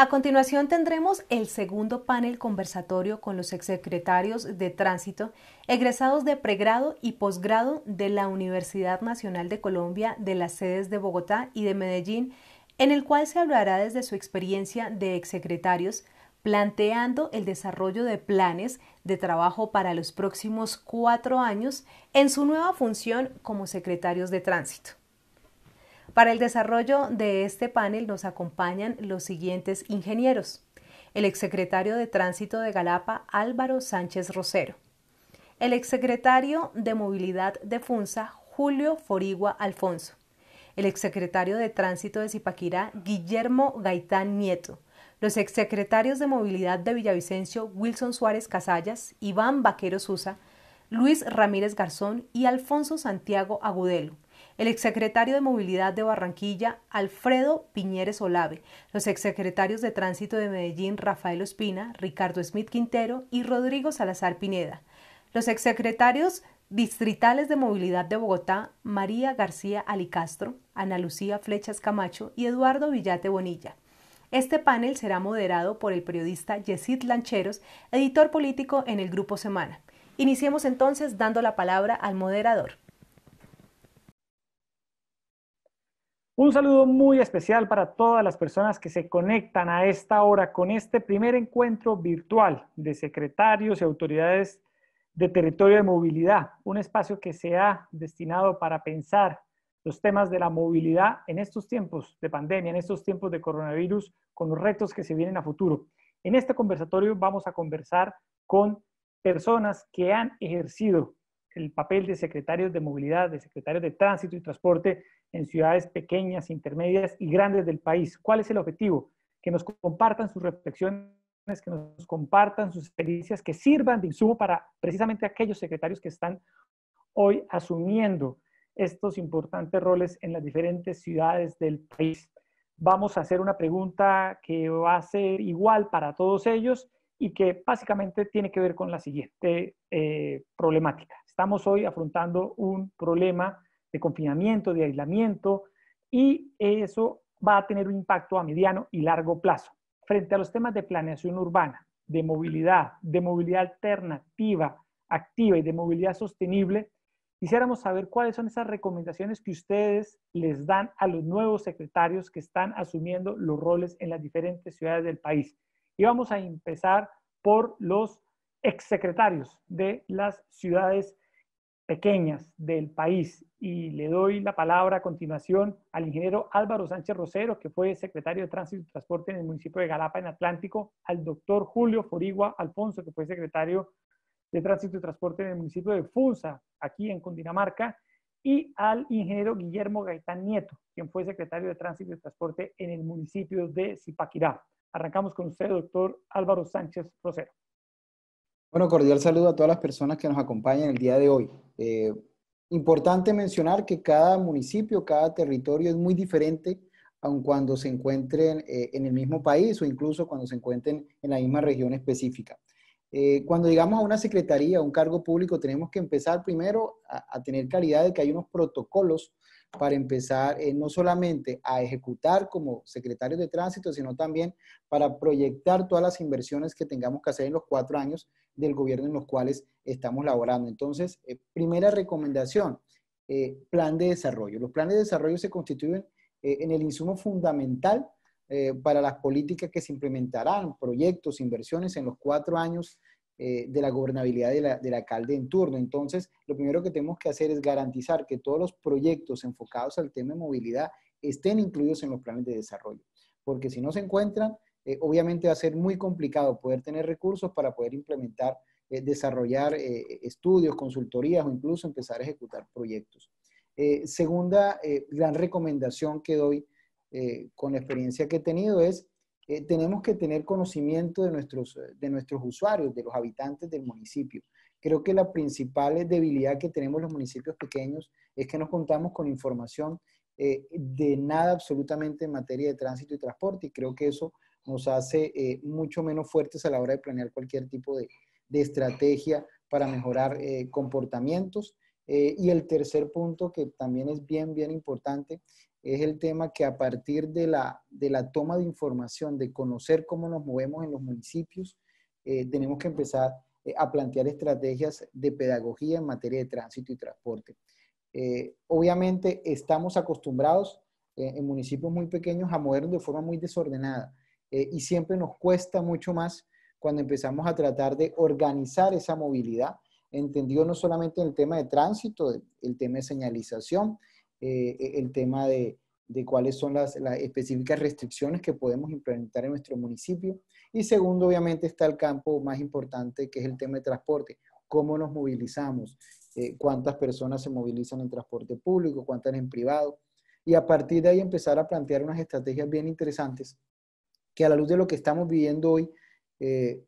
A continuación tendremos el segundo panel conversatorio con los exsecretarios de Tránsito, egresados de pregrado y posgrado de la Universidad Nacional de Colombia de las sedes de Bogotá y de Medellín, en el cual se hablará desde su experiencia de exsecretarios, planteando el desarrollo de planes de trabajo para los próximos 4 años en su nueva función como secretarios de Tránsito. Para el desarrollo de este panel nos acompañan los siguientes ingenieros: el exsecretario de Tránsito de Galapa, Álvaro Sánchez Rosero; el exsecretario de Movilidad de Funza, Julio Forigua Alfonso; el exsecretario de Tránsito de Zipaquirá, Guillermo Gaitán Nieto; los exsecretarios de Movilidad de Villavicencio, Wilson Suárez Casallas, Iván Vaquero Susa, Luis Ramírez Garzón y Alfonso Santiago Agudelo; el exsecretario de Movilidad de Barranquilla, Alfredo Piñeres Olave; los exsecretarios de Tránsito de Medellín, Rafael Ospina, Ricardo Smith Quintero y Rodrigo Salazar Pineda; los exsecretarios distritales de Movilidad de Bogotá, María García Alicastro, Ana Lucía Flechas Camacho y Eduardo Villate Bonilla. Este panel será moderado por el periodista Yesid Lancheros, editor político en el Grupo Semana. Iniciemos entonces dando la palabra al moderador. Un saludo muy especial para todas las personas que se conectan a esta hora con este primer encuentro virtual de secretarios y autoridades de territorio de movilidad, un espacio que se ha destinado para pensar los temas de la movilidad en estos tiempos de pandemia, en estos tiempos de coronavirus, con los retos que se vienen a futuro. En este conversatorio vamos a conversar con personas que han ejercido el papel de secretarios de movilidad, de secretarios de tránsito y transporte en ciudades pequeñas, intermedias y grandes del país. ¿Cuál es el objetivo? Que nos compartan sus reflexiones, que nos compartan sus experiencias, que sirvan de insumo para precisamente aquellos secretarios que están hoy asumiendo estos importantes roles en las diferentes ciudades del país. Vamos a hacer una pregunta que va a ser igual para todos ellos y que básicamente tiene que ver con la siguiente problemática. Estamos hoy afrontando un problema de confinamiento, de aislamiento, y eso va a tener un impacto a mediano y largo plazo. Frente a los temas de planeación urbana, de movilidad alternativa, activa y de movilidad sostenible, quisiéramos saber cuáles son esas recomendaciones que ustedes les dan a los nuevos secretarios que están asumiendo los roles en las diferentes ciudades del país. Y vamos a empezar por los exsecretarios de las ciudades pequeñas del país. Y le doy la palabra a continuación al ingeniero Álvaro Sánchez Rosero, que fue secretario de Tránsito y Transporte en el municipio de Galapa, en Atlántico; al doctor Julio Forigua Alfonso, que fue secretario de Tránsito y Transporte en el municipio de Funza, aquí en Cundinamarca; y al ingeniero Guillermo Gaitán Nieto, quien fue secretario de Tránsito y Transporte en el municipio de Zipaquirá. Arrancamos con usted, doctor Álvaro Sánchez Rosero. Bueno, cordial saludo a todas las personas que nos acompañan el día de hoy. Importante mencionar que cada municipio, cada territorio es muy diferente, aun cuando se encuentren en el mismo país o incluso cuando se encuentren en la misma región específica. Cuando llegamos a una secretaría, a un cargo público, tenemos que empezar primero a tener claridad de que hay unos protocolos para empezar no solamente a ejecutar como secretarios de tránsito, sino también para proyectar todas las inversiones que tengamos que hacer en los 4 años del gobierno en los cuales estamos laborando. Entonces, primera recomendación, plan de desarrollo. Los planes de desarrollo se constituyen en el insumo fundamental para las políticas que se implementarán, proyectos, inversiones en los 4 años de la gobernabilidad del alcalde en turno. Entonces, lo primero que tenemos que hacer es garantizar que todos los proyectos enfocados al tema de movilidad estén incluidos en los planes de desarrollo, porque si no se encuentran, obviamente va a ser muy complicado poder tener recursos para poder implementar, desarrollar estudios, consultorías o incluso empezar a ejecutar proyectos. Segunda gran recomendación que doy con la experiencia que he tenido es tenemos que tener conocimiento de nuestros usuarios, de los habitantes del municipio. Creo que la principal debilidad que tenemos los municipios pequeños es que no contamos con información de nada absolutamente en materia de tránsito y transporte, y creo que eso nos hace mucho menos fuertes a la hora de planear cualquier tipo de estrategia para mejorar comportamientos. Y el tercer punto, que también es bien importante, es el tema que a partir de la toma de información, de conocer cómo nos movemos en los municipios, tenemos que empezar a plantear estrategias de pedagogía en materia de tránsito y transporte. Obviamente estamos acostumbrados en municipios muy pequeños a movernos de forma muy desordenada y siempre nos cuesta mucho más cuando empezamos a tratar de organizar esa movilidad, entendido no solamente en el tema de tránsito, el tema de señalización, el tema de cuáles son las específicas restricciones que podemos implementar en nuestro municipio. Y segundo, obviamente, está el campo más importante, que es el tema de transporte. ¿Cómo nos movilizamos? ¿Cuántas personas se movilizan en transporte público? ¿Cuántas en privado? Y a partir de ahí empezar a plantear unas estrategias bien interesantes que a la luz de lo que estamos viviendo hoy,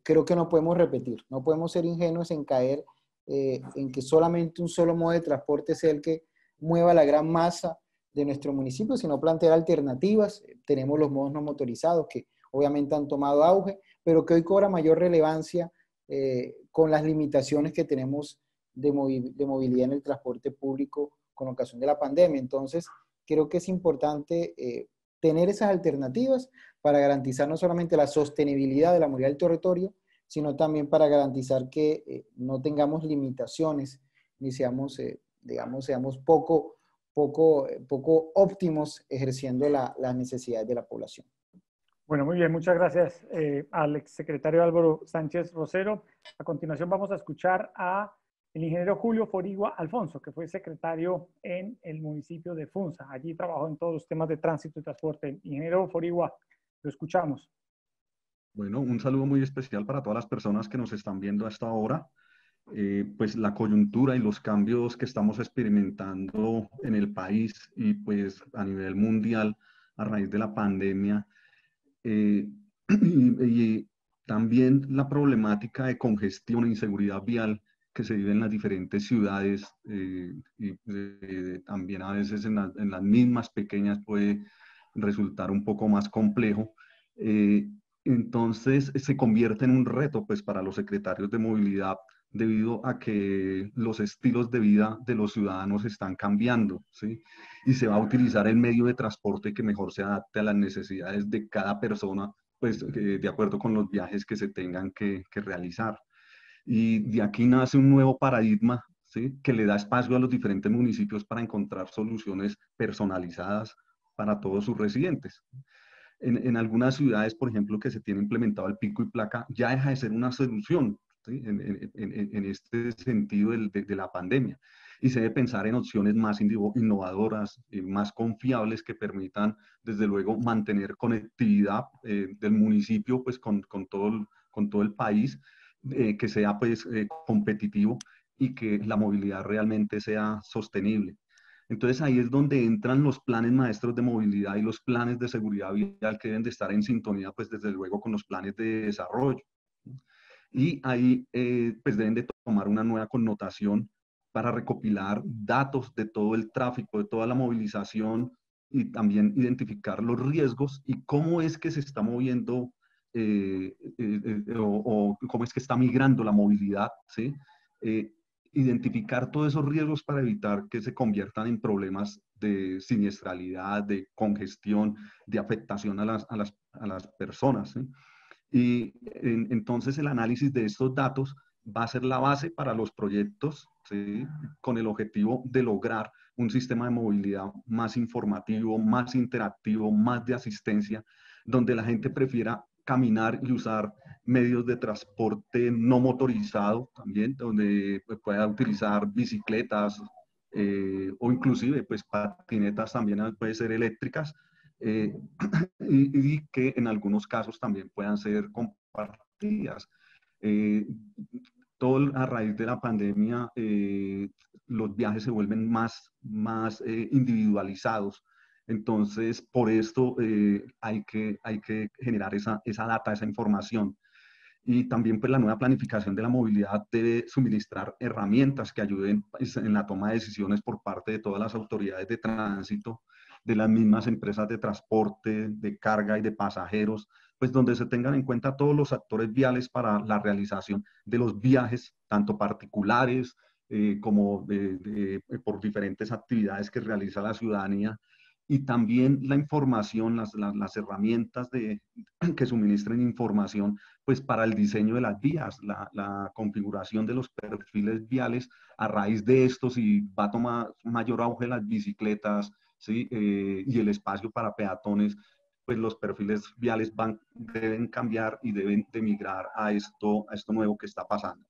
creo que no podemos repetir. No podemos ser ingenuos en caer en que solamente un solo modo de transporte sea el que mueva la gran masa de nuestro municipio, sino plantear alternativas. Tenemos los modos no motorizados que obviamente han tomado auge, pero que hoy cobra mayor relevancia con las limitaciones que tenemos de movilidad en el transporte público con ocasión de la pandemia. Entonces, creo que es importante tener esas alternativas para garantizar no solamente la sostenibilidad de la movilidad del territorio, sino también para garantizar que no tengamos limitaciones ni seamos, seamos poco óptimos ejerciendo las necesidades de la población. Bueno, muy bien, muchas gracias al exsecretario Álvaro Sánchez Rosero. A continuación vamos a escuchar a el ingeniero Julio Forigua Alfonso, que fue secretario en el municipio de Funza. Allí trabajó en todos los temas de tránsito y transporte. Ingeniero Forigua, lo escuchamos. Bueno, un saludo muy especial para todas las personas que nos están viendo a esta hora. Pues la coyuntura y los cambios que estamos experimentando en el país y pues a nivel mundial a raíz de la pandemia y también la problemática de congestión e inseguridad vial que se vive en las diferentes ciudades y también a veces en las mismas pequeñas puede resultar un poco más complejo. Entonces se convierte en un reto pues para los secretarios de movilidad debido a que los estilos de vida de los ciudadanos están cambiando, ¿sí? Y se va a utilizar el medio de transporte que mejor se adapte a las necesidades de cada persona, pues de acuerdo con los viajes que se tengan que realizar. Y de aquí nace un nuevo paradigma, ¿sí? Que le da espacio a los diferentes municipios para encontrar soluciones personalizadas para todos sus residentes. En algunas ciudades, por ejemplo, que se tiene implementado el pico y placa, ya deja de ser una solución, ¿sí? En este sentido de la pandemia. Y se debe pensar en opciones más innovadoras y más confiables que permitan, desde luego, mantener conectividad del municipio pues, con todo el país, que sea pues, competitivo y que la movilidad realmente sea sostenible. Entonces ahí es donde entran los planes maestros de movilidad y los planes de seguridad vial que deben de estar en sintonía, pues desde luego con los planes de desarrollo. Y ahí pues deben de tomar una nueva connotación para recopilar datos de todo el tráfico, de toda la movilización y también identificar los riesgos y cómo es que se está moviendo o cómo es que está migrando la movilidad, ¿sí? Identificar todos esos riesgos para evitar que se conviertan en problemas de siniestralidad, de congestión, de afectación a las personas, ¿sí? Y entonces el análisis de estos datos va a ser la base para los proyectos, ¿sí? Con el objetivo de lograr un sistema de movilidad más informativo, más interactivo, más de asistencia, donde la gente prefiera caminar y usar medios de transporte no motorizado también, donde pueda utilizar bicicletas o inclusive pues patinetas también puede ser eléctricas, eh, y que en algunos casos también puedan ser compartidas. Eh, Todo a raíz de la pandemia, los viajes se vuelven más individualizados. Entonces, por esto hay que generar esa data, esa información. Y también pues la nueva planificación de la movilidad debe suministrar herramientas que ayuden pues, en la toma de decisiones por parte de todas las autoridades de tránsito, de las mismas empresas de transporte, de carga y de pasajeros, pues donde se tengan en cuenta todos los actores viales para la realización de los viajes, tanto particulares como por diferentes actividades que realiza la ciudadanía y también la información, las herramientas que suministren información, pues para el diseño de las vías, la configuración de los perfiles viales a raíz de esto, si va a tomar mayor auge las bicicletas, ¿sí? Y el espacio para peatones, pues los perfiles viales deben cambiar y deben de migrar a esto nuevo que está pasando.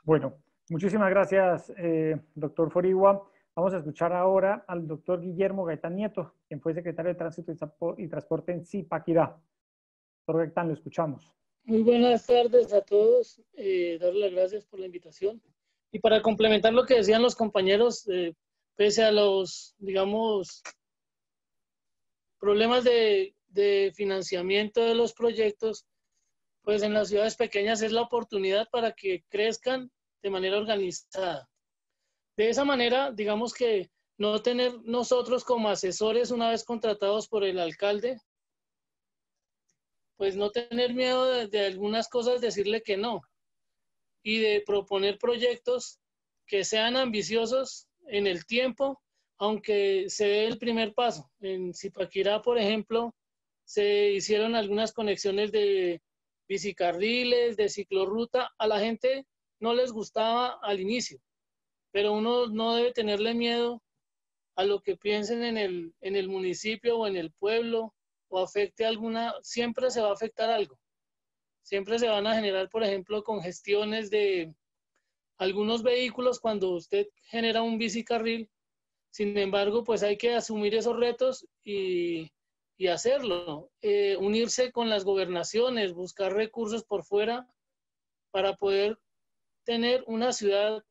Bueno, muchísimas gracias, doctor Forigua. Vamos a escuchar ahora al doctor Guillermo Gaitán Nieto, quien fue secretario de Tránsito y Transporte en Zipaquirá. Doctor Gaitán, lo escuchamos. Muy buenas tardes a todos. Darle las gracias por la invitación. Y para complementar lo que decían los compañeros, pese a los, digamos, problemas de financiamiento de los proyectos, pues en las ciudades pequeñas es la oportunidad para que crezcan de manera organizada. De esa manera, digamos que no tener nosotros como asesores una vez contratados por el alcalde, pues no tener miedo de algunas cosas, decirle que no, y de proponer proyectos que sean ambiciosos en el tiempo, aunque se dé el primer paso. En Zipaquirá, por ejemplo, se hicieron algunas conexiones de bicicarriles, de ciclorruta. A la gente no les gustaba al inicio, pero uno no debe tenerle miedo a lo que piensen en el municipio o en el pueblo, o afecte alguna, siempre se va a afectar algo. Siempre se van a generar, por ejemplo, congestiones de algunos vehículos cuando usted genera un bicicarril. Sin embargo, pues hay que asumir esos retos y hacerlo. Unirse con las gobernaciones, buscar recursos por fuera para poder tener una ciudad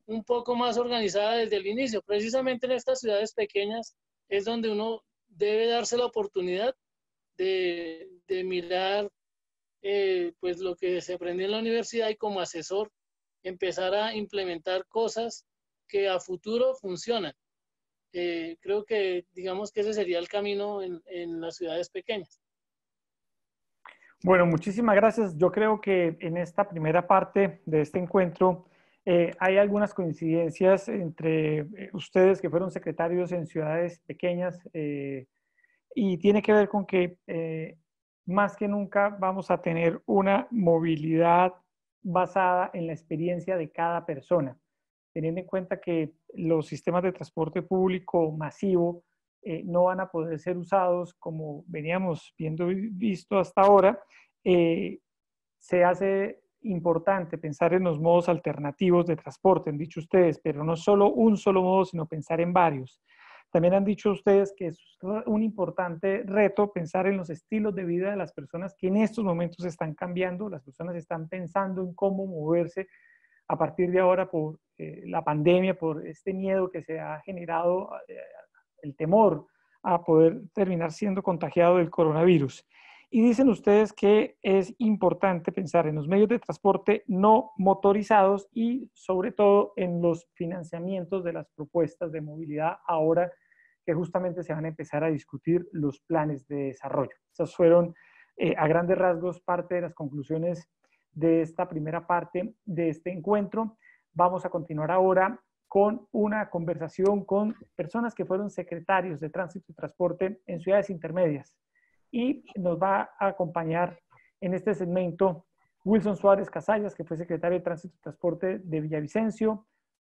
un poco más organizada desde el inicio. Precisamente en estas ciudades pequeñas es donde uno debe darse la oportunidad de mirar pues lo que se aprende en la universidad y como asesor empezar a implementar cosas que a futuro funcionan. Creo que digamos que ese sería el camino en las ciudades pequeñas. Bueno, muchísimas gracias. Yo creo que en esta primera parte de este encuentro hay algunas coincidencias entre ustedes que fueron secretarios en ciudades pequeñas y tiene que ver con que más que nunca vamos a tener una movilidad basada en la experiencia de cada persona, teniendo en cuenta que los sistemas de transporte público masivo no van a poder ser usados como veníamos visto hasta ahora. Se hace importante pensar en los modos alternativos de transporte, han dicho ustedes, pero no solo un solo modo, sino pensar en varios. También han dicho ustedes que es un importante reto pensar en los estilos de vida de las personas que en estos momentos están cambiando. Las personas están pensando en cómo moverse a partir de ahora por la pandemia, por este miedo que se ha generado, el temor a poder terminar siendo contagiado del coronavirus. Y dicen ustedes que es importante pensar en los medios de transporte no motorizados y sobre todo en los financiamientos de las propuestas de movilidad ahora que justamente se van a empezar a discutir los planes de desarrollo. Esas fueron a grandes rasgos parte de las conclusiones de esta primera parte de este encuentro. Vamos a continuar ahora con una conversación con personas que fueron secretarios de Tránsito y Transporte en ciudades intermedias. Y nos va a acompañar en este segmento Wilson Suárez Casallas, que fue secretario de Tránsito y Transporte de Villavicencio,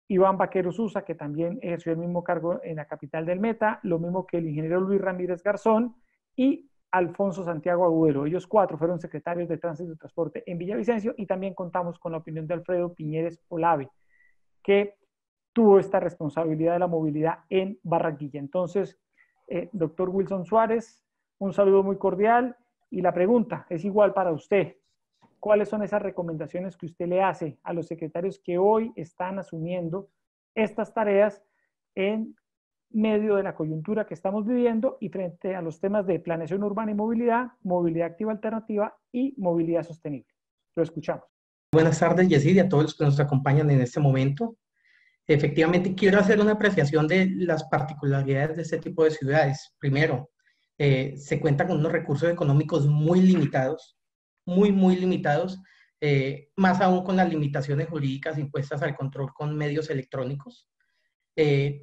Iván Vaquero Susa, que también ejerció el mismo cargo en la capital del Meta, lo mismo que el ingeniero Luis Ramírez Garzón y Alfonso Santiago Agudelo. Ellos cuatro fueron secretarios de Tránsito y Transporte en Villavicencio y también contamos con la opinión de Alfredo Piñeres Olave, que tuvo esta responsabilidad de la movilidad en Barranquilla. Entonces, doctor Wilson Suárez, un saludo muy cordial y la pregunta es igual para usted. ¿Cuáles son esas recomendaciones que usted le hace a los secretarios que hoy están asumiendo estas tareas en medio de la coyuntura que estamos viviendo y frente a los temas de planeación urbana y movilidad, movilidad activa alternativa y movilidad sostenible? Lo escuchamos. Buenas tardes, Yesid, y a todos los que nos acompañan en este momento. Efectivamente, quiero hacer una apreciación de las particularidades de este tipo de ciudades. Primero, se cuenta con unos recursos económicos muy limitados, muy limitados, más aún con las limitaciones jurídicas impuestas al control con medios electrónicos.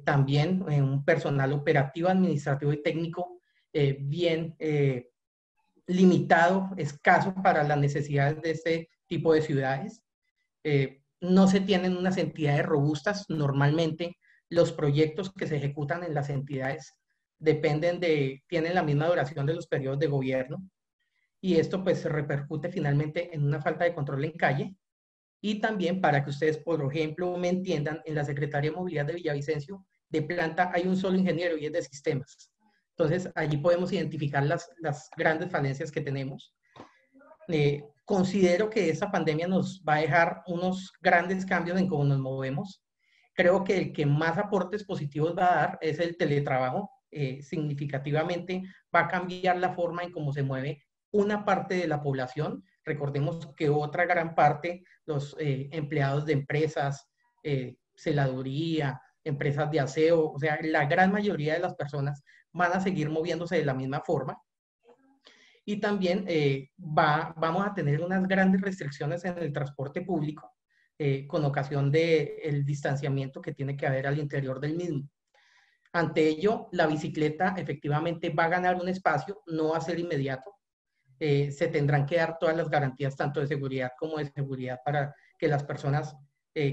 También un personal operativo, administrativo y técnico bien limitado, escaso para las necesidades de este tipo de ciudades. No se tienen unas entidades robustas. Normalmente los proyectos que se ejecutan en las entidades tienen la misma duración de los periodos de gobierno, y esto pues se repercute finalmente en una falta de control en calle. Y también, para que ustedes, por ejemplo, me entiendan, en la Secretaría de Movilidad de Villavicencio, de planta hay un solo ingeniero y es de sistemas. Entonces, allí podemos identificar las grandes falencias que tenemos. Considero que esta pandemia nos va a dejar unos grandes cambios en cómo nos movemos. Creo que el que más aportes positivos va a dar es el teletrabajo. Significativamente va a cambiar la forma en cómo se mueve una parte de la población. Recordemos que otra gran parte, los empleados de empresas, celaduría, empresas de aseo, o sea, la gran mayoría de las personas van a seguir moviéndose de la misma forma. Y también vamos a tener unas grandes restricciones en el transporte público con ocasión del distanciamiento que tiene que haber al interior del mismo. Ante ello, la bicicleta efectivamente va a ganar un espacio, no va a ser inmediato. Se tendrán que dar todas las garantías, tanto de seguridad como de seguridad, para que las personas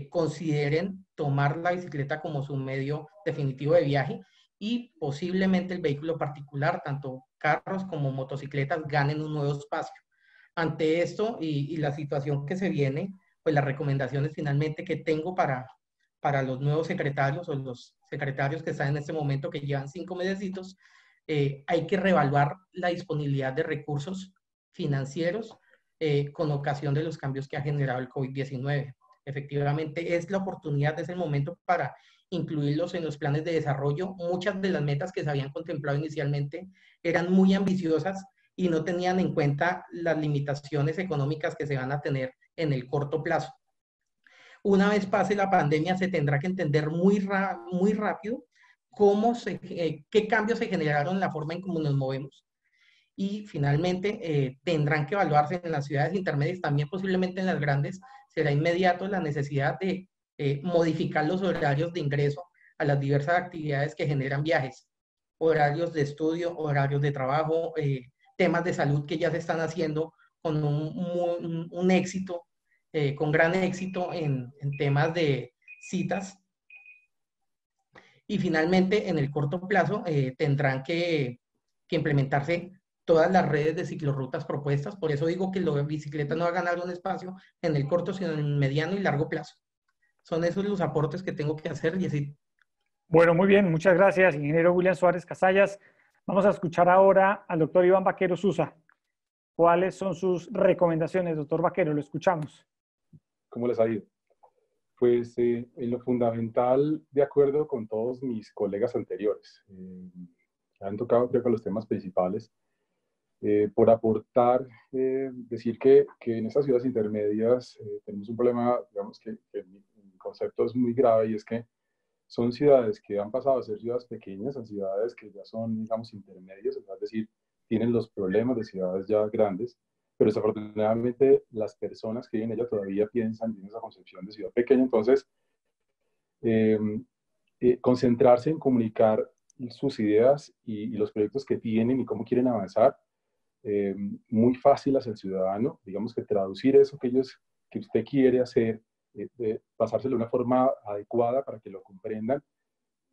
consideren tomar la bicicleta como su medio definitivo de viaje, y posiblemente el vehículo particular, tanto carros como motocicletas, ganen un nuevo espacio. Ante esto y la situación que se viene, pues las recomendaciones finalmente que tengo para los nuevos secretarios o los secretarios que están en este momento, que llevan 5 mesecitos, hay que reevaluar la disponibilidad de recursos financieros con ocasión de los cambios que ha generado el COVID-19. Efectivamente, es la oportunidad, es el momento para incluirlos en los planes de desarrollo. Muchas de las metas que se habían contemplado inicialmente eran muy ambiciosas y no tenían en cuenta las limitaciones económicas que se van a tener en el corto plazo. Una vez pase la pandemia, se tendrá que entender muy rápido qué cambios se generaron en la forma en cómo nos movemos. Y finalmente tendrán que evaluarse en las ciudades intermedias, también posiblemente en las grandes. Será inmediato la necesidad de modificar los horarios de ingreso a las diversas actividades que generan viajes, horarios de estudio, horarios de trabajo, temas de salud que ya se están haciendo con un éxito, con gran éxito en temas de citas. Y finalmente, en el corto plazo, tendrán que implementarse todas las redes de ciclorrutas propuestas. Por eso digo que la bicicleta no va a ganar un espacio en el corto, sino en el mediano y largo plazo. Son esos los aportes que tengo que hacer, y así. Bueno, muy bien, muchas gracias, ingeniero William Suárez Casallas. Vamos a escuchar ahora al doctor Iván Vaquero Susa. ¿Cuáles son sus recomendaciones, doctor Vaquero? Lo escuchamos. ¿Cómo les ha ido? Pues en lo fundamental, de acuerdo con todos mis colegas anteriores, han tocado creo que los temas principales. Por aportar, decir que en estas ciudades intermedias tenemos un problema, digamos que mi concepto es muy grave, y es que son ciudades que han pasado a ser ciudades pequeñas, son ciudades que ya son, digamos, intermedias, es decir, tienen los problemas de ciudades ya grandes, pero desafortunadamente las personas que viven en ella todavía piensan en esa concepción de ciudad pequeña. Entonces, concentrarse en comunicar sus ideas y los proyectos que tienen y cómo quieren avanzar, muy fácil hacia el ciudadano, digamos que traducir eso que usted quiere hacer, pasárselo de una forma adecuada para que lo comprendan,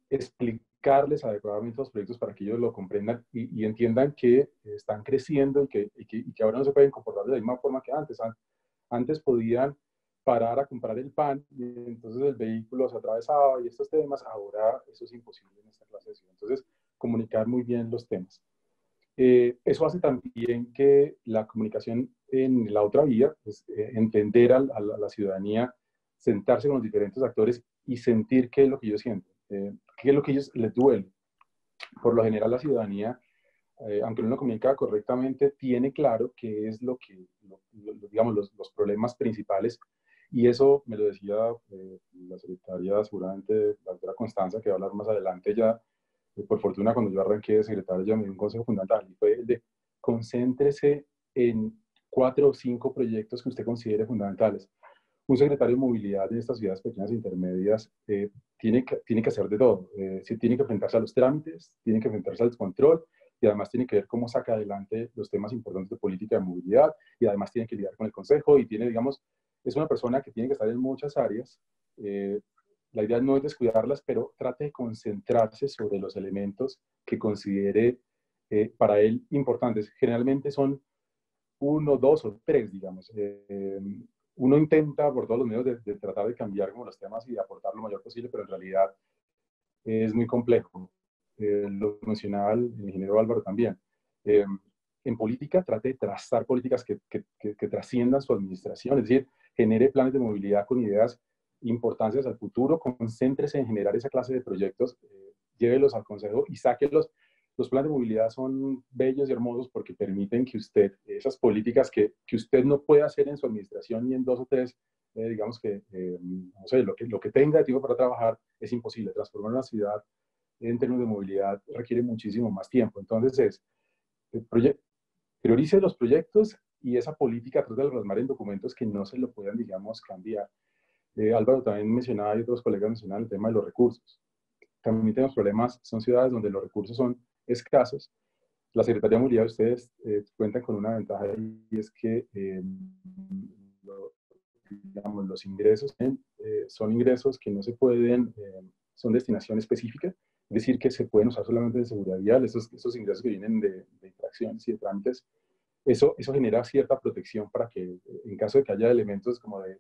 explicarles adecuadamente los proyectos para que ellos lo comprendan y entiendan que están creciendo y que ahora no se pueden comportar de la misma forma que antes. Antes podían parar a comprar el pan y entonces el vehículo se atravesaba y estos temas, ahora eso es imposible en esta clase de ciudad. Entonces, comunicar muy bien los temas. Eso hace también que la comunicación en la otra vía, pues, entender a la ciudadanía, sentarse con los diferentes actores y sentir qué es lo que ellos sienten, qué es lo que a ellos les duele. Por lo general la ciudadanía, aunque no lo comunica correctamente, tiene claro qué es digamos, los problemas principales, y eso me lo decía la secretaria, seguramente la doctora Constanza, que va a hablar más adelante ya. Por fortuna, cuando yo arranqué de secretario, ya me dio un consejo fundamental, y fue el de concéntrese en 4 o 5 proyectos que usted considere fundamentales. un secretario de movilidad en estas ciudades pequeñas e intermedias tiene que hacer de todo. Sí, tiene que enfrentarse a los trámites, tiene que enfrentarse al control y además tiene que ver cómo saca adelante los temas importantes de política de movilidad y además tiene que lidiar con el consejo y tiene, digamos, es una persona que tiene que estar en muchas áreas. La idea no es descuidarlas, pero trate de concentrarse sobre los elementos que considere para él importantes. Generalmente son 1, 2 o 3, digamos. Uno intenta por todos los medios de tratar de cambiar como los temas y de aportar lo mayor posible, pero en realidad es muy complejo. Lo mencionaba el ingeniero Álvaro también. En política, trate de trazar políticas que trasciendan su administración, es decir, genere planes de movilidad con ideas importantes al futuro, concéntrese en generar esa clase de proyectos, llévelos al consejo y sáquelos. Los planes de movilidad son bellos y hermosos porque permiten que usted, esas políticas que usted no puede hacer en su administración ni en 2 o 3, digamos que, no sé, lo que tenga de tiempo para trabajar es imposible. Transformar una ciudad en términos de movilidad requiere muchísimo más tiempo. Entonces, priorice los proyectos y esa política trata de plasmar en documentos que no se lo puedan, digamos, cambiar. Álvaro también mencionaba y otros colegas mencionaban el tema de los recursos. También tenemos problemas, son ciudades donde los recursos son escasos. La Secretaría de Movilidad de ustedes cuentan con una ventaja y es que digamos, los ingresos son ingresos que no se pueden, son destinación específica, es decir, que se pueden usar solamente de seguridad vial, esos ingresos que vienen de infracciones y de trámites. Eso genera cierta protección para que en caso de que haya elementos como de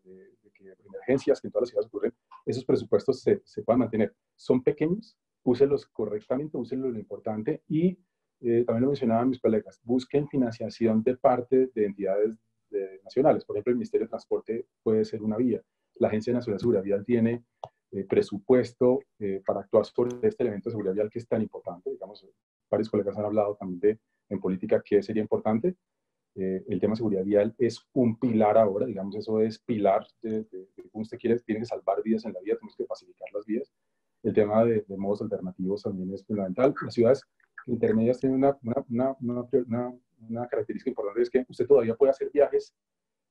emergencias que en todas las ciudades ocurren, esos presupuestos se puedan mantener. Son pequeños, úselos correctamente, úsenlos lo importante y también lo mencionaban mis colegas, busquen financiación de parte de entidades nacionales. Por ejemplo, el Ministerio de Transporte puede ser una vía. La Agencia Nacional de Seguridad Vial tiene presupuesto para actuar sobre este elemento de seguridad vial que es tan importante. Digamos, varios colegas han hablado también en política que sería importante. El tema de seguridad vial es un pilar ahora, digamos, eso es pilar de usted tiene que salvar vidas en la vida, tenemos que facilitar las vías. El tema de modos alternativos también es fundamental. Las ciudades intermedias tienen una característica importante, es que usted todavía puede hacer viajes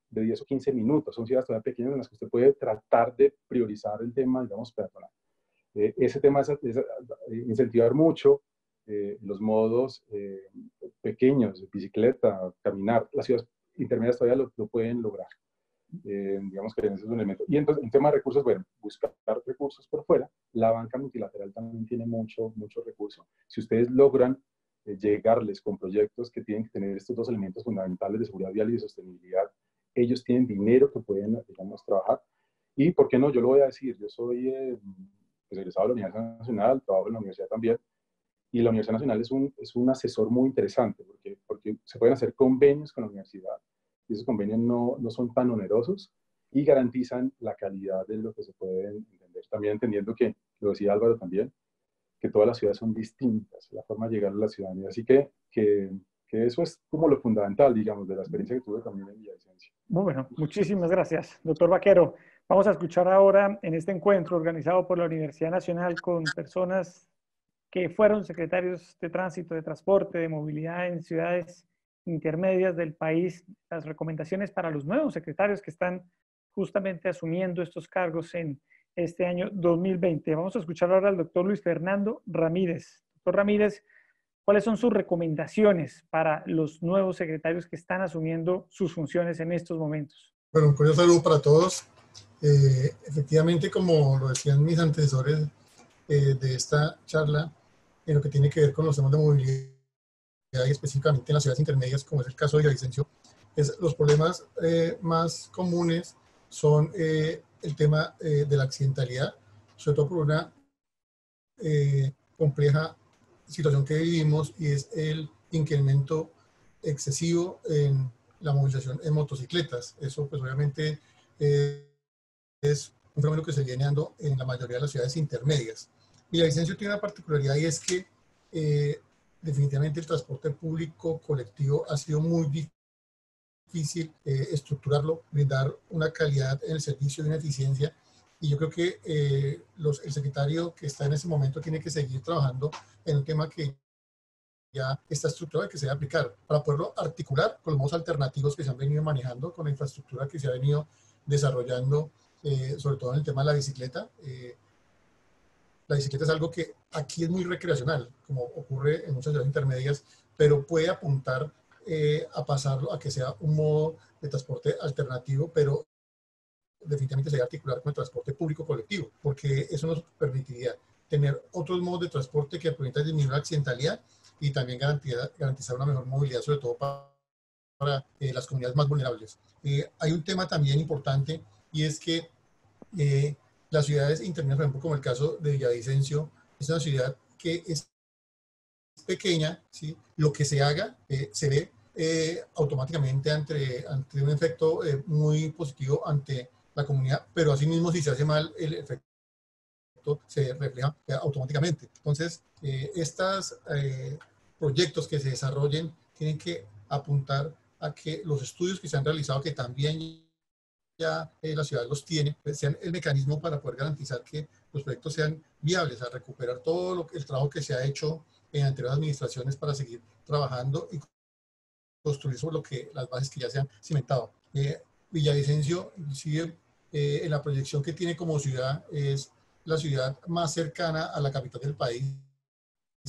de 10 o 15 minutos, son ciudades todavía pequeñas en las que usted puede tratar de priorizar el tema, digamos, peatonal. Ese tema es incentivar mucho los modos pequeños, bicicleta, caminar. Las ciudades intermedias todavía lo pueden lograr. Digamos que ese es un elemento. Y entonces, en tema de recursos, bueno, buscar recursos por fuera. La banca multilateral también tiene mucho recurso. Si ustedes logran llegarles con proyectos que tienen que tener estos 2 elementos fundamentales de seguridad vial y de sostenibilidad, ellos tienen dinero que pueden, digamos, trabajar. Y, ¿por qué no? Yo lo voy a decir, yo soy pues, egresado de la Universidad Nacional, trabajo en la universidad también, y la Universidad Nacional es un asesor muy interesante, porque se pueden hacer convenios con la universidad, y esos convenios no son tan onerosos, y garantizan la calidad de lo que se puede entender. También entendiendo que, lo decía Álvaro también, que todas las ciudades son distintas, la forma de llegar a la ciudadanía. Así que eso es como lo fundamental, digamos, de la experiencia que tuve también en Villavicencio. Muy bueno, muchísimas gracias, doctor Vaquero. Vamos a escuchar ahora en este encuentro organizado por la Universidad Nacional con personas que fueron secretarios de tránsito, de transporte, de movilidad en ciudades intermedias del país, las recomendaciones para los nuevos secretarios que están justamente asumiendo estos cargos en este año 2020. Vamos a escuchar ahora al doctor Luis Fernando Ramírez. Doctor Ramírez, ¿cuáles son sus recomendaciones para los nuevos secretarios que están asumiendo sus funciones en estos momentos? Bueno, un cordial saludo para todos. Efectivamente, como lo decían mis antecesores de esta charla, en lo que tiene que ver con los temas de movilidad y específicamente en las ciudades intermedias, como es el caso de Villavicencio, los problemas más comunes son el tema de la accidentalidad, sobre todo por una compleja situación que vivimos y es el incremento excesivo en la movilización en motocicletas. Eso pues obviamente es un fenómeno que se viene dando en la mayoría de las ciudades intermedias. Villavicencio tiene una particularidad y es que definitivamente el transporte público colectivo ha sido muy difícil estructurarlo, brindar una calidad en el servicio y una eficiencia. Y yo creo que el secretario que está en ese momento tiene que seguir trabajando en un tema que ya está estructurado y que se debe aplicar para poderlo articular con los modos alternativos que se han venido manejando, con la infraestructura que se ha venido desarrollando, sobre todo en el tema de la bicicleta. La bicicleta es algo que aquí es muy recreacional, como ocurre en muchas ciudades intermedias, pero puede apuntar a pasarlo a que sea un modo de transporte alternativo, pero definitivamente se debe articular con el transporte público colectivo, porque eso nos permitiría tener otros modos de transporte que permitan disminuir la accidentalidad y también garantizar una mejor movilidad, sobre todo para las comunidades más vulnerables. Hay un tema también importante, y es que las ciudades intermedias, por ejemplo, como el caso de Villavicencio, es una ciudad que es pequeña, ¿sí? Lo que se haga se ve automáticamente ante un efecto muy positivo ante la comunidad, pero asimismo si se hace mal, el efecto se refleja automáticamente. Entonces, estos proyectos que se desarrollen tienen que apuntar a que los estudios que se han realizado, que también ya la ciudad los tiene, pues sean el mecanismo para poder garantizar que los proyectos sean viables, a recuperar todo el trabajo que se ha hecho en anteriores administraciones para seguir trabajando y construir sobre las bases que ya se han cimentado. Villavicencio, inclusive, en la proyección que tiene como ciudad, es la ciudad más cercana a la capital del país,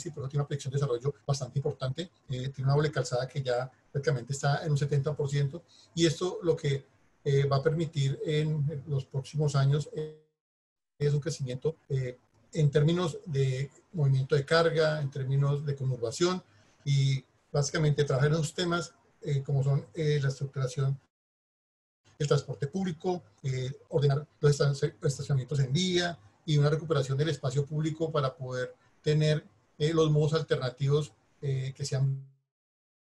y por eso tiene una proyección de desarrollo bastante importante. Tiene una doble calzada que ya prácticamente está en un 70%, y esto lo que va a permitir en los próximos años es un crecimiento en términos de movimiento de carga, en términos de conurbación, y básicamente trabajar en esos temas como son la estructuración del transporte público, ordenar los estacionamientos en vía y una recuperación del espacio público para poder tener los modos alternativos que sean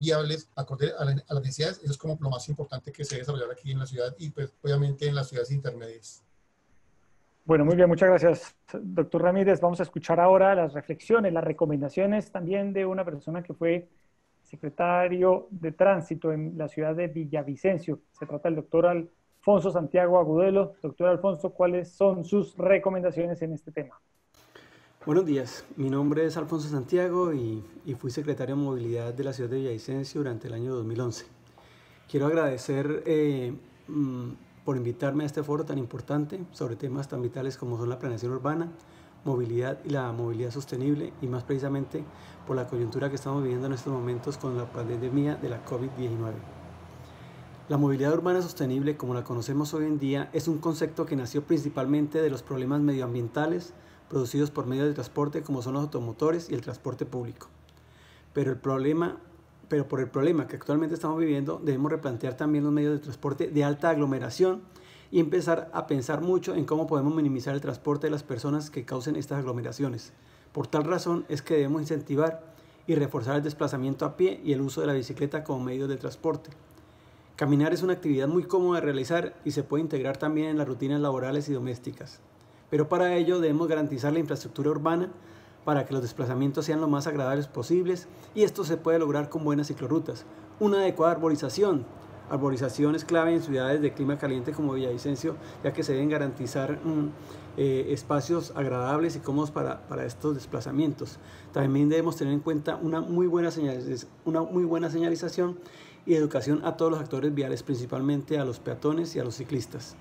viables acorde a las necesidades. Eso es como lo más importante que se debe desarrollar aquí en la ciudad y pues obviamente en las ciudades intermedias. Bueno, muy bien, muchas gracias, doctor Ramírez. Vamos a escuchar ahora las reflexiones, las recomendaciones también de una persona que fue secretario de Tránsito en la ciudad de Villavicencio. Se trata del doctor Alfonso Santiago Agudelo. Doctor Alfonso, ¿cuáles son sus recomendaciones en este tema? Buenos días, mi nombre es Alfonso Santiago y fui secretario de Movilidad de la ciudad de Villavicencio durante el año 2011. Quiero agradecer por invitarme a este foro tan importante sobre temas tan vitales como son la planeación urbana, movilidad y la movilidad sostenible, y más precisamente por la coyuntura que estamos viviendo en estos momentos con la pandemia de la COVID-19. La movilidad urbana sostenible, como la conocemos hoy en día, es un concepto que nació principalmente de los problemas medioambientales producidos por medios de transporte como son los automotores y el transporte público. Pero por el problema que actualmente estamos viviendo, debemos replantear también los medios de transporte de alta aglomeración y empezar a pensar mucho en cómo podemos minimizar el transporte de las personas que causen estas aglomeraciones. Por tal razón es que debemos incentivar y reforzar el desplazamiento a pie y el uso de la bicicleta como medio de transporte. Caminar es una actividad muy cómoda de realizar y se puede integrar también en las rutinas laborales y domésticas. Pero para ello debemos garantizar la infraestructura urbana para que los desplazamientos sean lo más agradables posibles, y esto se puede lograr con buenas ciclorrutas. Una adecuada arborización. Arborización es clave en ciudades de clima caliente como Villavicencio, ya que se deben garantizar espacios agradables y cómodos para estos desplazamientos. También debemos tener en cuenta una muy buena señalización y educación a todos los actores viales, principalmente a los peatones y a los ciclistas.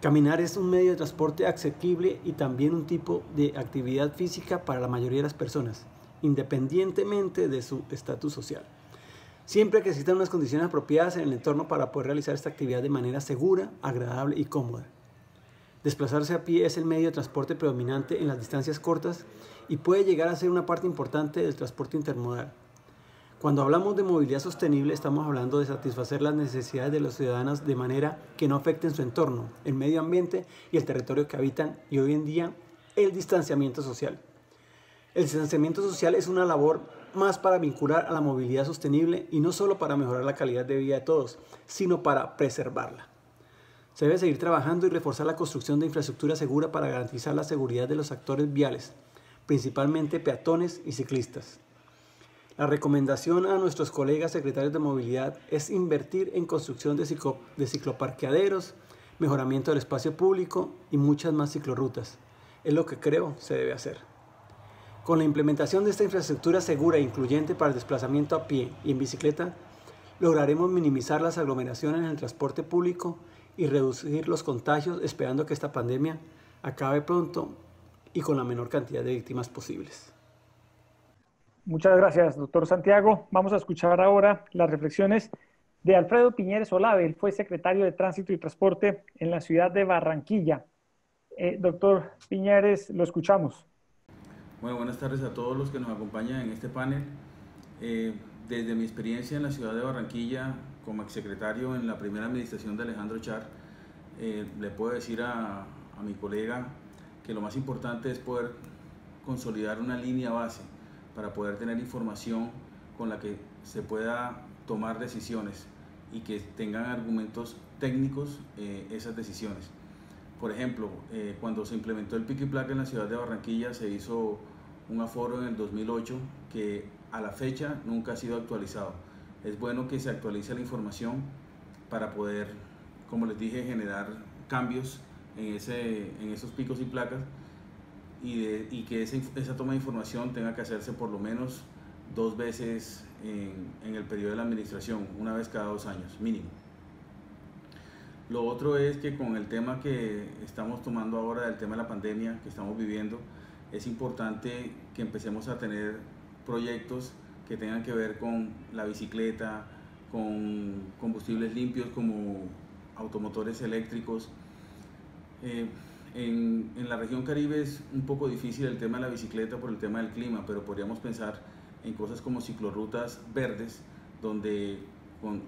Caminar es un medio de transporte asequible y también un tipo de actividad física para la mayoría de las personas, independientemente de su estatus social. Siempre que existan unas condiciones apropiadas en el entorno para poder realizar esta actividad de manera segura, agradable y cómoda. Desplazarse a pie es el medio de transporte predominante en las distancias cortas y puede llegar a ser una parte importante del transporte intermodal. Cuando hablamos de movilidad sostenible, estamos hablando de satisfacer las necesidades de los ciudadanos de manera que no afecten su entorno, el medio ambiente y el territorio que habitan, y hoy en día el distanciamiento social. El distanciamiento social es una labor más para vincular a la movilidad sostenible y no solo para mejorar la calidad de vida de todos, sino para preservarla. Se debe seguir trabajando y reforzar la construcción de infraestructura segura para garantizar la seguridad de los actores viales, principalmente peatones y ciclistas. La recomendación a nuestros colegas secretarios de movilidad es invertir en construcción de cicloparqueaderos, mejoramiento del espacio público y muchas más ciclorrutas. Es lo que creo se debe hacer. Con la implementación de esta infraestructura segura e incluyente para el desplazamiento a pie y en bicicleta, lograremos minimizar las aglomeraciones en el transporte público y reducir los contagios, esperando que esta pandemia acabe pronto y con la menor cantidad de víctimas posibles. Muchas gracias, doctor Santiago. Vamos a escuchar ahora las reflexiones de Alfredo Piñeres Olave. Él fue secretario de Tránsito y Transporte en la ciudad de Barranquilla. Doctor Piñeres, lo escuchamos. Bueno, buenas tardes a todos los que nos acompañan en este panel. Desde mi experiencia en la ciudad de Barranquilla, como exsecretario en la primera administración de Alejandro Char, le puedo decir a mi colega que lo más importante es poder consolidar una línea base para poder tener información con la que se pueda tomar decisiones y que tengan argumentos técnicos esas decisiones. Por ejemplo, cuando se implementó el pico y placa en la ciudad de Barranquilla, se hizo un aforo en el 2008 que a la fecha nunca ha sido actualizado. Es bueno que se actualice la información para poder, como les dije, generar cambios en esos picos y placas y que esa toma de información tenga que hacerse por lo menos 2 veces en el periodo de la administración, una vez cada 2 años mínimo. Lo otro es que con el tema que estamos tomando ahora, el tema de la pandemia que estamos viviendo, es importante que empecemos a tener proyectos que tengan que ver con la bicicleta, con combustibles limpios como automotores eléctricos. En la región Caribe es un poco difícil el tema de la bicicleta por el tema del clima, pero podríamos pensar en cosas como ciclorrutas verdes, donde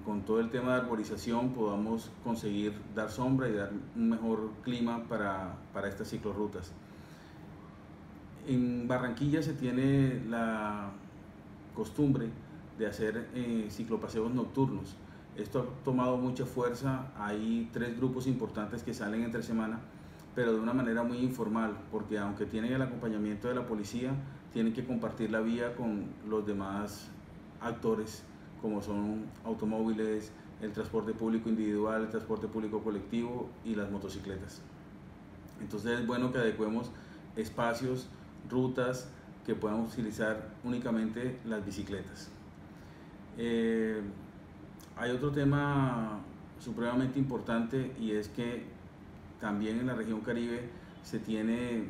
con todo el tema de arborización podamos conseguir dar sombra y dar un mejor clima para estas ciclorrutas. En Barranquilla se tiene la costumbre de hacer ciclopaseos nocturnos. Esto ha tomado mucha fuerza, hay 3 grupos importantes que salen entre semana, pero de una manera muy informal, porque aunque tienen el acompañamiento de la policía, tienen que compartir la vía con los demás actores, como son automóviles, el transporte público individual, el transporte público colectivo y las motocicletas. Entonces es bueno que adecuemos espacios, rutas que puedan utilizar únicamente las bicicletas. Hay otro tema supremamente importante y es que también en la región Caribe se tiene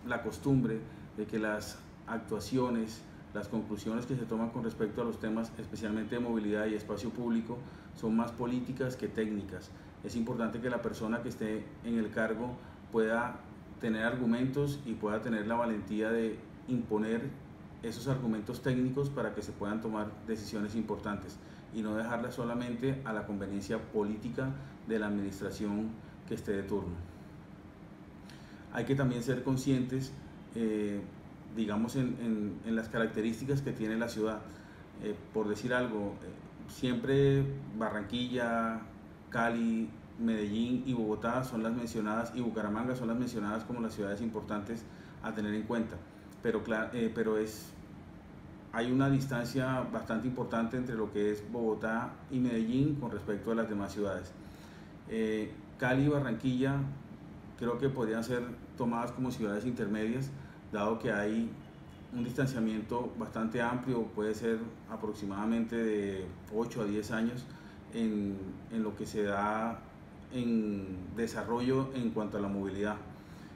la costumbre de que las actuaciones, las conclusiones que se toman con respecto a los temas, especialmente de movilidad y espacio público, son más políticas que técnicas. Es importante que la persona que esté en el cargo pueda tener argumentos y pueda tener la valentía de imponer esos argumentos técnicos para que se puedan tomar decisiones importantes y no dejarlas solamente a la conveniencia política de la administración que esté de turno. Hay que también ser conscientes, digamos, en las características que tiene la ciudad. Por decir algo, siempre Barranquilla, Cali, Medellín y Bogotá son las mencionadas, y Bucaramanga son las mencionadas como las ciudades importantes a tener en cuenta, pero hay una distancia bastante importante entre lo que es Bogotá y Medellín con respecto a las demás ciudades. Cali y Barranquilla creo que podrían ser tomadas como ciudades intermedias, dado que hay un distanciamiento bastante amplio, puede ser aproximadamente de 8 a 10 años en lo que se da en desarrollo en cuanto a la movilidad.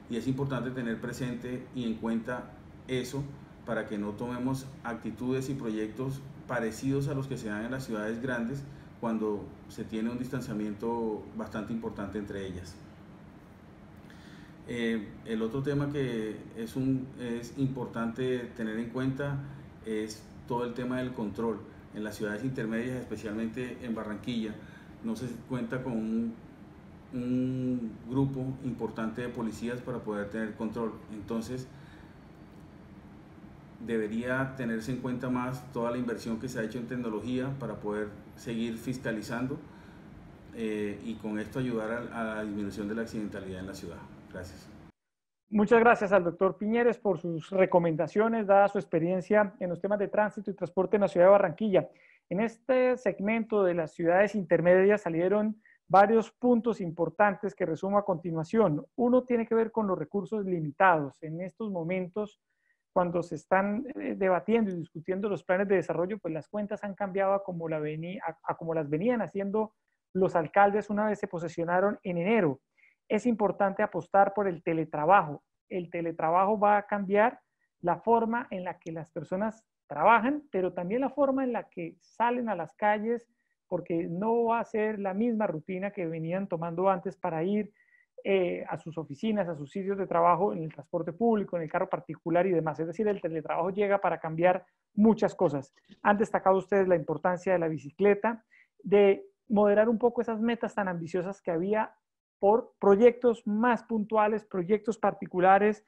Y es importante tener presente y en cuenta eso para que no tomemos actitudes y proyectos parecidos a los que se dan en las ciudades grandes cuando se tiene un distanciamiento bastante importante entre ellas. El otro tema que es importante tener en cuenta es todo el tema del control. En las ciudades intermedias, especialmente en Barranquilla, no se cuenta con un grupo importante de policías para poder tener control. Entonces, debería tenerse en cuenta más toda la inversión que se ha hecho en tecnología para poder seguir fiscalizando y con esto ayudar a la disminución de la accidentalidad en la ciudad. Gracias. Muchas gracias al doctor Piñeres por sus recomendaciones, dada su experiencia en los temas de tránsito y transporte en la ciudad de Barranquilla. En este segmento de las ciudades intermedias salieron varios puntos importantes que resumo a continuación. Uno tiene que ver con los recursos limitados. En estos momentos, cuando se están debatiendo y discutiendo los planes de desarrollo, pues las cuentas han cambiado a como las venían haciendo los alcaldes una vez se posesionaron en enero. Es importante apostar por el teletrabajo. El teletrabajo va a cambiar la forma en la que las personas trabajan, pero también la forma en la que salen a las calles, porque no va a ser la misma rutina que venían tomando antes para ir a sus oficinas, a sus sitios de trabajo, en el transporte público, en el carro particular y demás. Es decir, el teletrabajo llega para cambiar muchas cosas. Han destacado ustedes la importancia de la bicicleta, de moderar un poco esas metas tan ambiciosas que había por proyectos más puntuales, proyectos particulares.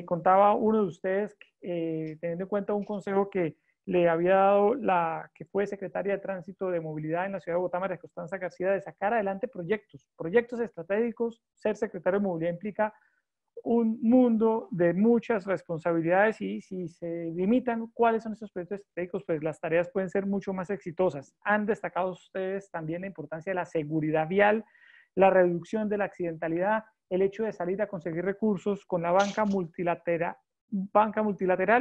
Contaba uno de ustedes, teniendo en cuenta un consejo que le había dado la que fue secretaria de Tránsito de Movilidad en la ciudad de Bogotá, María Constanza García, de sacar adelante proyectos estratégicos. Ser secretario de Movilidad implica un mundo de muchas responsabilidades y si se limitan cuáles son esos proyectos estratégicos, pues las tareas pueden ser mucho más exitosas. Han destacado ustedes también la importancia de la seguridad vial, la reducción de la accidentalidad, el hecho de salir a conseguir recursos con la banca multilateral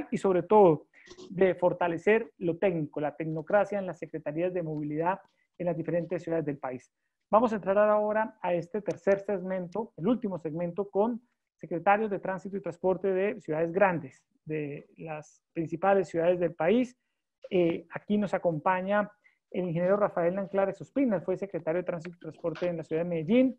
y sobre todo de fortalecer lo técnico, la tecnocracia en las secretarías de movilidad en las diferentes ciudades del país. Vamos a entrar ahora a este tercer segmento, el último segmento, con secretarios de Tránsito y Transporte de ciudades grandes, de las principales ciudades del país. Aquí nos acompaña el ingeniero Rafael Nanclares Ospina, fue secretario de Tránsito y Transporte en la ciudad de Medellín,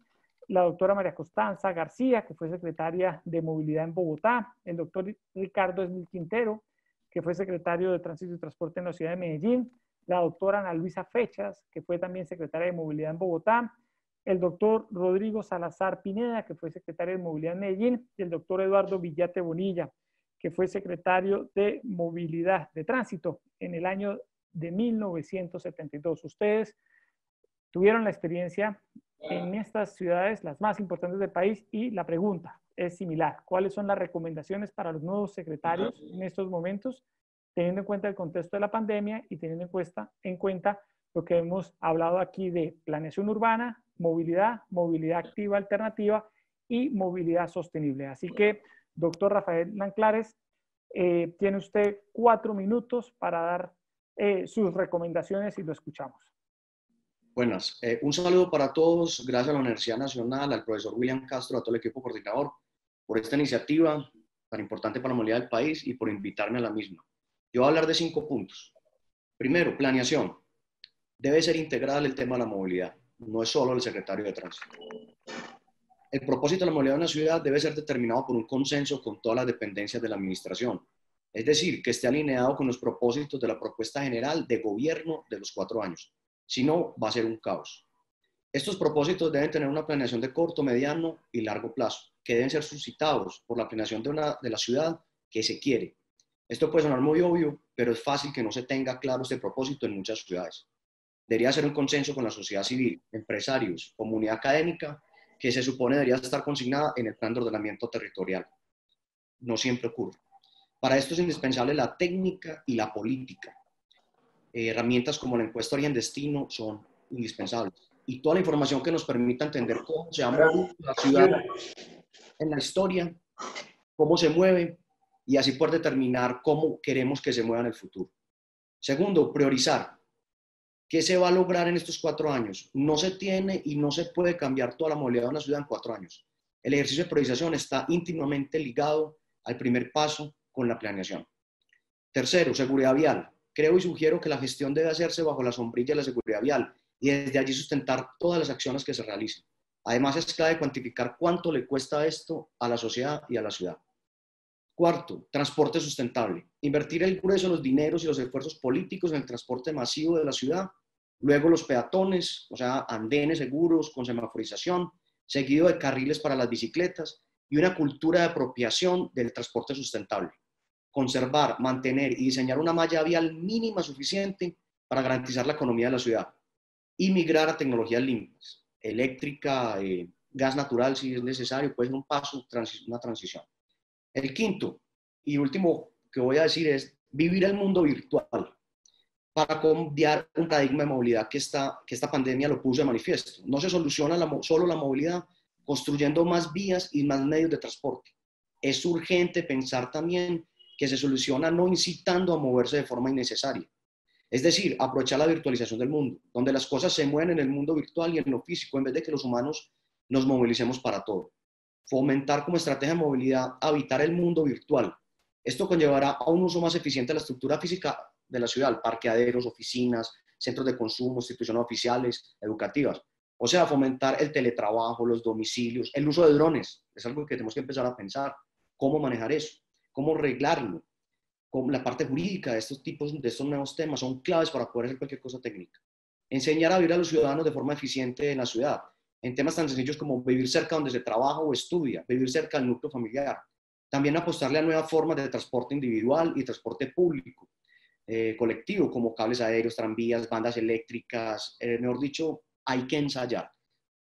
la doctora María Constanza García, que fue secretaria de Movilidad en Bogotá, el doctor Ricardo Esmil Quintero, que fue secretario de Tránsito y Transporte en la ciudad de Medellín, la doctora Ana Luisa Fechas, que fue también secretaria de Movilidad en Bogotá, el doctor Rodrigo Salazar Pineda, que fue secretario de Movilidad en Medellín, y el doctor Eduardo Villate Bonilla, que fue secretario de Movilidad de Tránsito en el año de 1972. Ustedes tuvieron la experiencia en estas ciudades, las más importantes del país, y la pregunta es similar. ¿Cuáles son las recomendaciones para los nuevos secretarios en estos momentos, teniendo en cuenta el contexto de la pandemia y teniendo en cuenta lo que hemos hablado aquí de planeación urbana, movilidad, movilidad activa alternativa y movilidad sostenible? Así que, doctor Rafael Nanclares, tiene usted 4 minutos para dar sus recomendaciones y lo escuchamos. Buenas. Un saludo para todos. Gracias a la Universidad Nacional, al profesor William Castro, a todo el equipo coordinador por esta iniciativa tan importante para la movilidad del país y por invitarme a la misma. Yo voy a hablar de 5 puntos. Primero, planeación. Debe ser integral el tema de la movilidad, no es solo el secretario de Tránsito. El propósito de la movilidad de una ciudad debe ser determinado por un consenso con todas las dependencias de la administración, es decir, que esté alineado con los propósitos de la propuesta general de gobierno de los 4 años. Si no, va a ser un caos. Estos propósitos deben tener una planeación de corto, mediano y largo plazo, que deben ser suscitados por la planeación de la ciudad que se quiere. Esto puede sonar muy obvio, pero es fácil que no se tenga claro este propósito en muchas ciudades. Debería ser un consenso con la sociedad civil, empresarios, comunidad académica, que se supone debería estar consignada en el plan de ordenamiento territorial. No siempre ocurre. Para esto es indispensable la técnica y la política. Herramientas como la encuesta origen-destino son indispensables. Y toda la información que nos permita entender cómo se ha movido la ciudad en la historia, cómo se mueve, y así poder determinar cómo queremos que se mueva en el futuro. Segundo, priorizar. ¿Qué se va a lograr en estos 4 años? No se tiene y no se puede cambiar toda la movilidad de una ciudad en 4 años. El ejercicio de priorización está íntimamente ligado al primer paso con la planeación. Tercero, seguridad vial. Creo y sugiero que la gestión debe hacerse bajo la sombrilla de la seguridad vial y desde allí sustentar todas las acciones que se realicen. Además, es clave cuantificar cuánto le cuesta esto a la sociedad y a la ciudad. Cuarto, transporte sustentable. Invertir el grueso de los dineros y los esfuerzos políticos en el transporte masivo de la ciudad. Luego los peatones, o sea, andenes seguros con semaforización, seguido de carriles para las bicicletas y una cultura de apropiación del transporte sustentable. Conservar, mantener y diseñar una malla vial mínima suficiente para garantizar la economía de la ciudad. Y migrar a tecnologías limpias, eléctrica, gas natural si es necesario, puede ser un paso, una transición. El quinto y último que voy a decir es vivir el mundo virtual para cambiar un paradigma de movilidad que esta pandemia lo puso de manifiesto. No se soluciona solo la movilidad construyendo más vías y más medios de transporte. Es urgente pensar también que se soluciona no incitando a moverse de forma innecesaria. Es decir, aprovechar la virtualización del mundo, donde las cosas se mueven en el mundo virtual y en lo físico, en vez de que los humanos nos movilicemos para todo. Fomentar como estrategia de movilidad, habitar el mundo virtual. Esto conllevará a un uso más eficiente de la estructura física de la ciudad, parqueaderos, oficinas, centros de consumo, instituciones oficiales, educativas. O sea, fomentar el teletrabajo, los domicilios, el uso de drones. Es algo que tenemos que empezar a pensar. ¿Cómo manejar eso? ¿Cómo arreglarlo? Con la parte jurídica de estos nuevos temas son claves para poder hacer cualquier cosa técnica. Enseñar a vivir a los ciudadanos de forma eficiente en la ciudad, en temas tan sencillos como vivir cerca donde se trabaja o estudia, vivir cerca del núcleo familiar. También apostarle a nuevas formas de transporte individual y transporte público, colectivo, como cables aéreos, tranvías, bandas eléctricas, mejor dicho, hay que ensayar.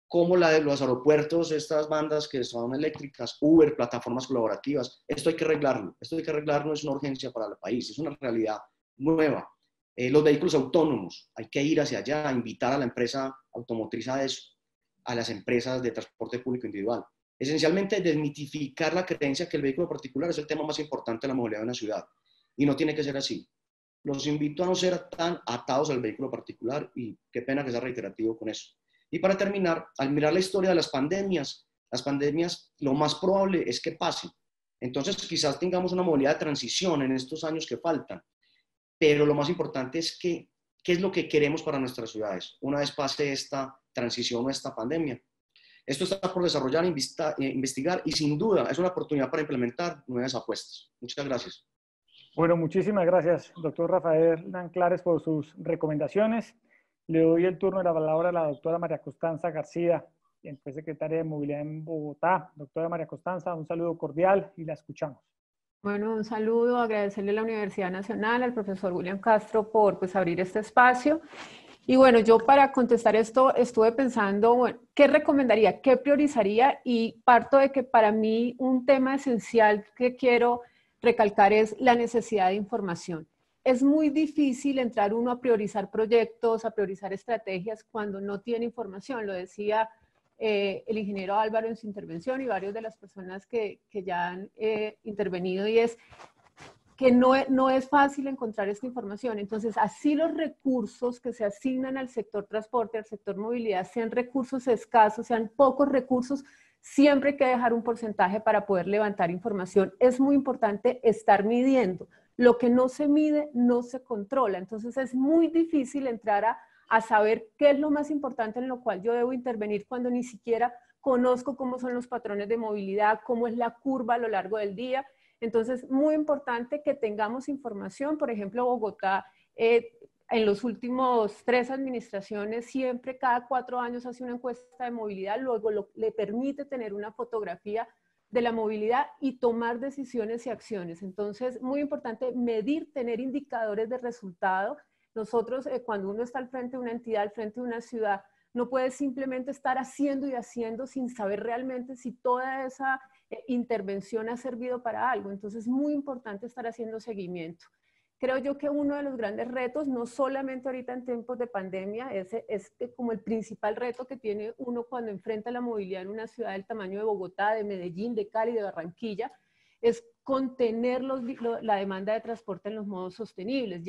Como la de los aeropuertos, estas bandas que son eléctricas, Uber, plataformas colaborativas, esto hay que arreglarlo, es una urgencia para el país, es una realidad nueva. Los vehículos autónomos, hay que ir hacia allá, invitar a la empresa automotriz a eso, a las empresas de transporte público individual. Esencialmente, desmitificar la creencia que el vehículo particular es el tema más importante de la movilidad de una ciudad, y no tiene que ser así. Los invito a no ser tan atados al vehículo particular y qué pena que sea reiterativo con eso. Y para terminar, al mirar la historia de las pandemias lo más probable es que pasen. Entonces quizás tengamos una movilidad de transición en estos años que faltan, pero lo más importante es qué es lo que queremos para nuestras ciudades una vez pase esta transición o esta pandemia. Esto está por desarrollar, investigar y sin duda es una oportunidad para implementar nuevas apuestas. Muchas gracias. Bueno, muchísimas gracias, doctor Rafael Nanclares, por sus recomendaciones. Le doy el turno de la palabra a la doctora María Constanza García, quien fue secretaria de Movilidad en Bogotá. Doctora María Constanza, un saludo cordial y la escuchamos. Bueno, un saludo, agradecerle a la Universidad Nacional, al profesor William Castro por abrir este espacio. Y bueno, yo para contestar esto estuve pensando, bueno, ¿qué recomendaría? ¿Qué priorizaría? Y parto de que para mí un tema esencial que quiero recalcar es la necesidad de información. Es muy difícil entrar uno a priorizar proyectos, a priorizar estrategias cuando no tiene información. Lo decía el ingeniero Álvaro en su intervención y varias de las personas que ya han intervenido, y es que no es fácil encontrar esta información. Entonces, así los recursos que se asignan al sector transporte, al sector movilidad, sean recursos escasos, sean pocos recursos, siempre hay que dejar un porcentaje para poder levantar información. Es muy importante estar midiendo. Lo que no se mide, no se controla. Entonces, es muy difícil entrar a saber qué es lo más importante en lo cual yo debo intervenir cuando ni siquiera conozco cómo son los patrones de movilidad, cómo es la curva a lo largo del día. Entonces, muy importante que tengamos información. Por ejemplo, Bogotá, en los últimos 3 administraciones, siempre cada 4 años hace una encuesta de movilidad, luego le permite tener una fotografía de la movilidad y tomar decisiones y acciones. Entonces, muy importante medir, tener indicadores de resultado. Nosotros, cuando uno está al frente de una entidad, al frente de una ciudad, no puede simplemente estar haciendo y haciendo sin saber realmente si toda esa intervención ha servido para algo. Entonces, es muy importante estar haciendo seguimiento. Creo yo que uno de los grandes retos, no solamente ahorita en tiempos de pandemia, es como el principal reto que tiene uno cuando enfrenta la movilidad en una ciudad del tamaño de Bogotá, de Medellín, de Cali, de Barranquilla, es contener la demanda de transporte en los modos sostenibles,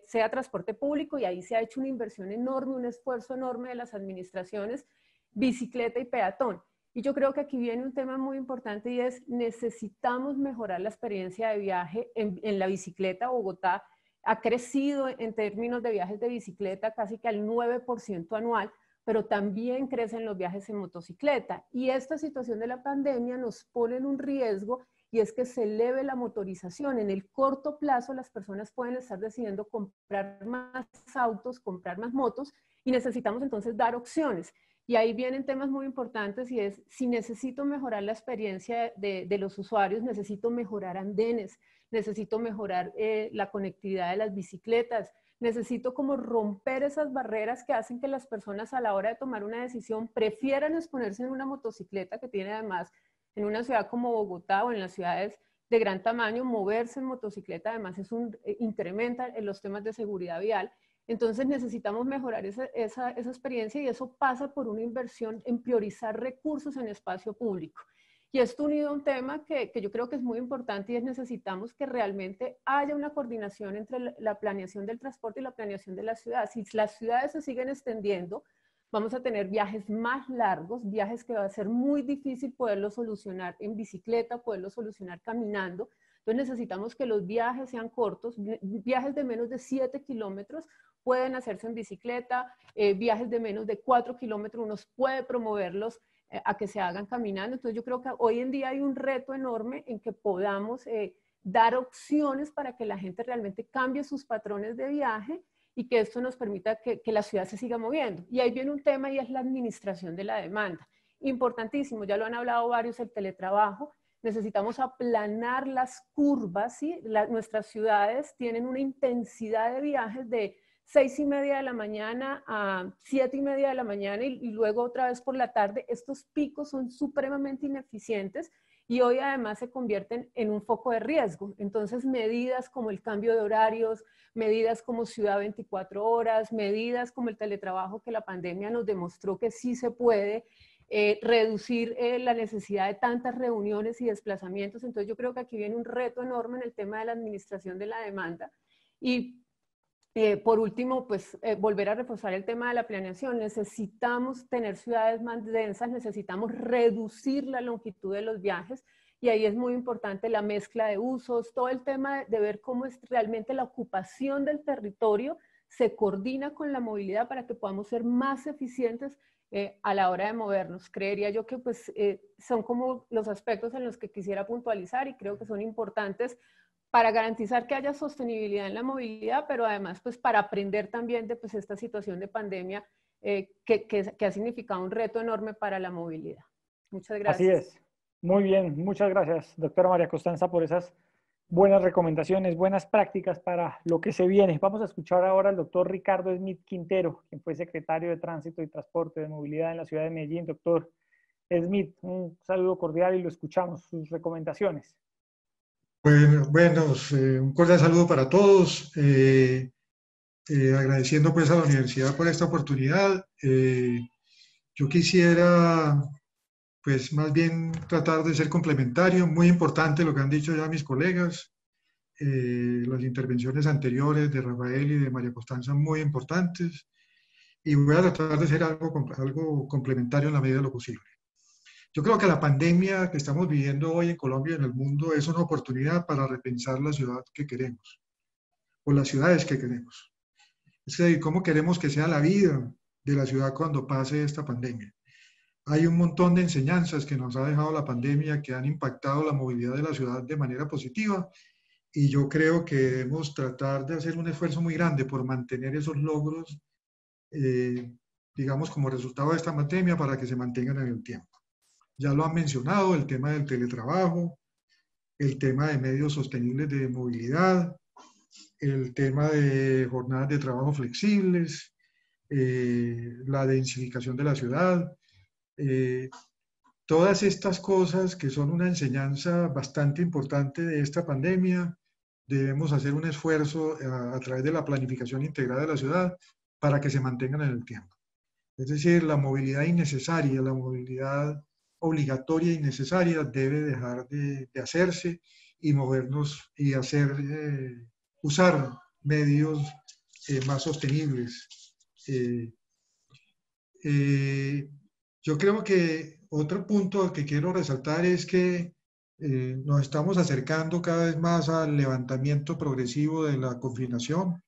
sea transporte público, y ahí se ha hecho una inversión enorme, un esfuerzo enorme de las administraciones, bicicleta y peatón. Y yo creo que aquí viene un tema muy importante, y es necesitamos mejorar la experiencia de viaje en la bicicleta. Bogotá ha crecido en términos de viajes de bicicleta casi que al 9% anual, pero también crecen los viajes en motocicleta. Y esta situación de la pandemia nos pone en un riesgo, y es que se eleve la motorización. En el corto plazo las personas pueden estar decidiendo comprar más autos, comprar más motos, y necesitamos entonces dar opciones. Y ahí vienen temas muy importantes, y es, si necesito mejorar la experiencia de los usuarios, necesito mejorar andenes, necesito mejorar la conectividad de las bicicletas, necesito como romper esas barreras que hacen que las personas a la hora de tomar una decisión prefieran exponerse en una motocicleta, que tiene además en una ciudad como Bogotá o en las ciudades de gran tamaño, moverse en motocicleta además incrementa en los temas de seguridad vial. Entonces necesitamos mejorar esa experiencia, y eso pasa por una inversión en priorizar recursos en espacio público. Y esto unido a un tema que yo creo que es muy importante y es necesitamos que realmente haya una coordinación entre la planeación del transporte y la planeación de la ciudad. Si las ciudades se siguen extendiendo, vamos a tener viajes más largos, viajes que va a ser muy difícil poderlos solucionar en bicicleta, poderlos solucionar caminando. Entonces necesitamos que los viajes sean cortos, viajes de menos de 7 kilómetros pueden hacerse en bicicleta, viajes de menos de 4 kilómetros uno puede promoverlos a que se hagan caminando. Entonces yo creo que hoy en día hay un reto enorme en que podamos dar opciones para que la gente realmente cambie sus patrones de viaje y que esto nos permita que la ciudad se siga moviendo. Y ahí viene un tema y es la administración de la demanda. Importantísimo, ya lo han hablado varios, el teletrabajo. Necesitamos aplanar las curvas, ¿sí? Nuestras ciudades tienen una intensidad de viajes de 6:30 de la mañana a 7:30 de la mañana y luego otra vez por la tarde. Estos picos son supremamente ineficientes y hoy además se convierten en un foco de riesgo. Entonces medidas como el cambio de horarios, medidas como Ciudad 24 horas, medidas como el teletrabajo que la pandemia nos demostró que sí se puede, reducir la necesidad de tantas reuniones y desplazamientos. Entonces yo creo que aquí viene un reto enorme en el tema de la administración de la demanda. Y por último, pues volver a reforzar el tema de la planeación. Necesitamos tener ciudades más densas, necesitamos reducir la longitud de los viajes y ahí es muy importante la mezcla de usos, todo el tema de ver cómo es realmente la ocupación del territorio se coordina con la movilidad para que podamos ser más eficientes a la hora de movernos. Creería yo que pues, son como los aspectos en los que quisiera puntualizar y creo que son importantes para garantizar que haya sostenibilidad en la movilidad, pero además pues para aprender también de pues, esta situación de pandemia que ha significado un reto enorme para la movilidad. Muchas gracias. Así es. Muy bien, muchas gracias, doctora María Costanza, por esas buenas recomendaciones, buenas prácticas para lo que se viene. Vamos a escuchar ahora al doctor Ricardo Smith Quintero, quien fue secretario de Tránsito y Transporte de Movilidad en la ciudad de Medellín. Doctor Smith, un saludo cordial y lo escuchamos, sus recomendaciones. Bueno, un cordial saludo para todos, agradeciendo pues a la universidad por esta oportunidad. Yo quisiera pues más bien tratar de ser complementario, muy importante lo que han dicho ya mis colegas, las intervenciones anteriores de Rafael y de María Costanza muy importantes, y voy a tratar de ser algo complementario en la medida de lo posible. Yo creo que la pandemia que estamos viviendo hoy en Colombia y en el mundo es una oportunidad para repensar la ciudad que queremos, o las ciudades que queremos. Es decir, cómo queremos que sea la vida de la ciudad cuando pase esta pandemia. Hay un montón de enseñanzas que nos ha dejado la pandemia que han impactado la movilidad de la ciudad de manera positiva y yo creo que debemos tratar de hacer un esfuerzo muy grande por mantener esos logros, digamos, como resultado de esta pandemia para que se mantengan en el tiempo. Ya lo han mencionado, el tema del teletrabajo, el tema de medios sostenibles de movilidad, el tema de jornadas de trabajo flexibles, la densificación de la ciudad. Todas estas cosas que son una enseñanza bastante importante de esta pandemia, debemos hacer un esfuerzo a través de la planificación integrada de la ciudad para que se mantengan en el tiempo. Es decir, la movilidad innecesaria, la movilidad obligatoria y necesaria debe dejar de hacerse y movernos y usar medios más sostenibles. Yo creo que otro punto que quiero resaltar es que nos estamos acercando cada vez más al levantamiento progresivo de la confinación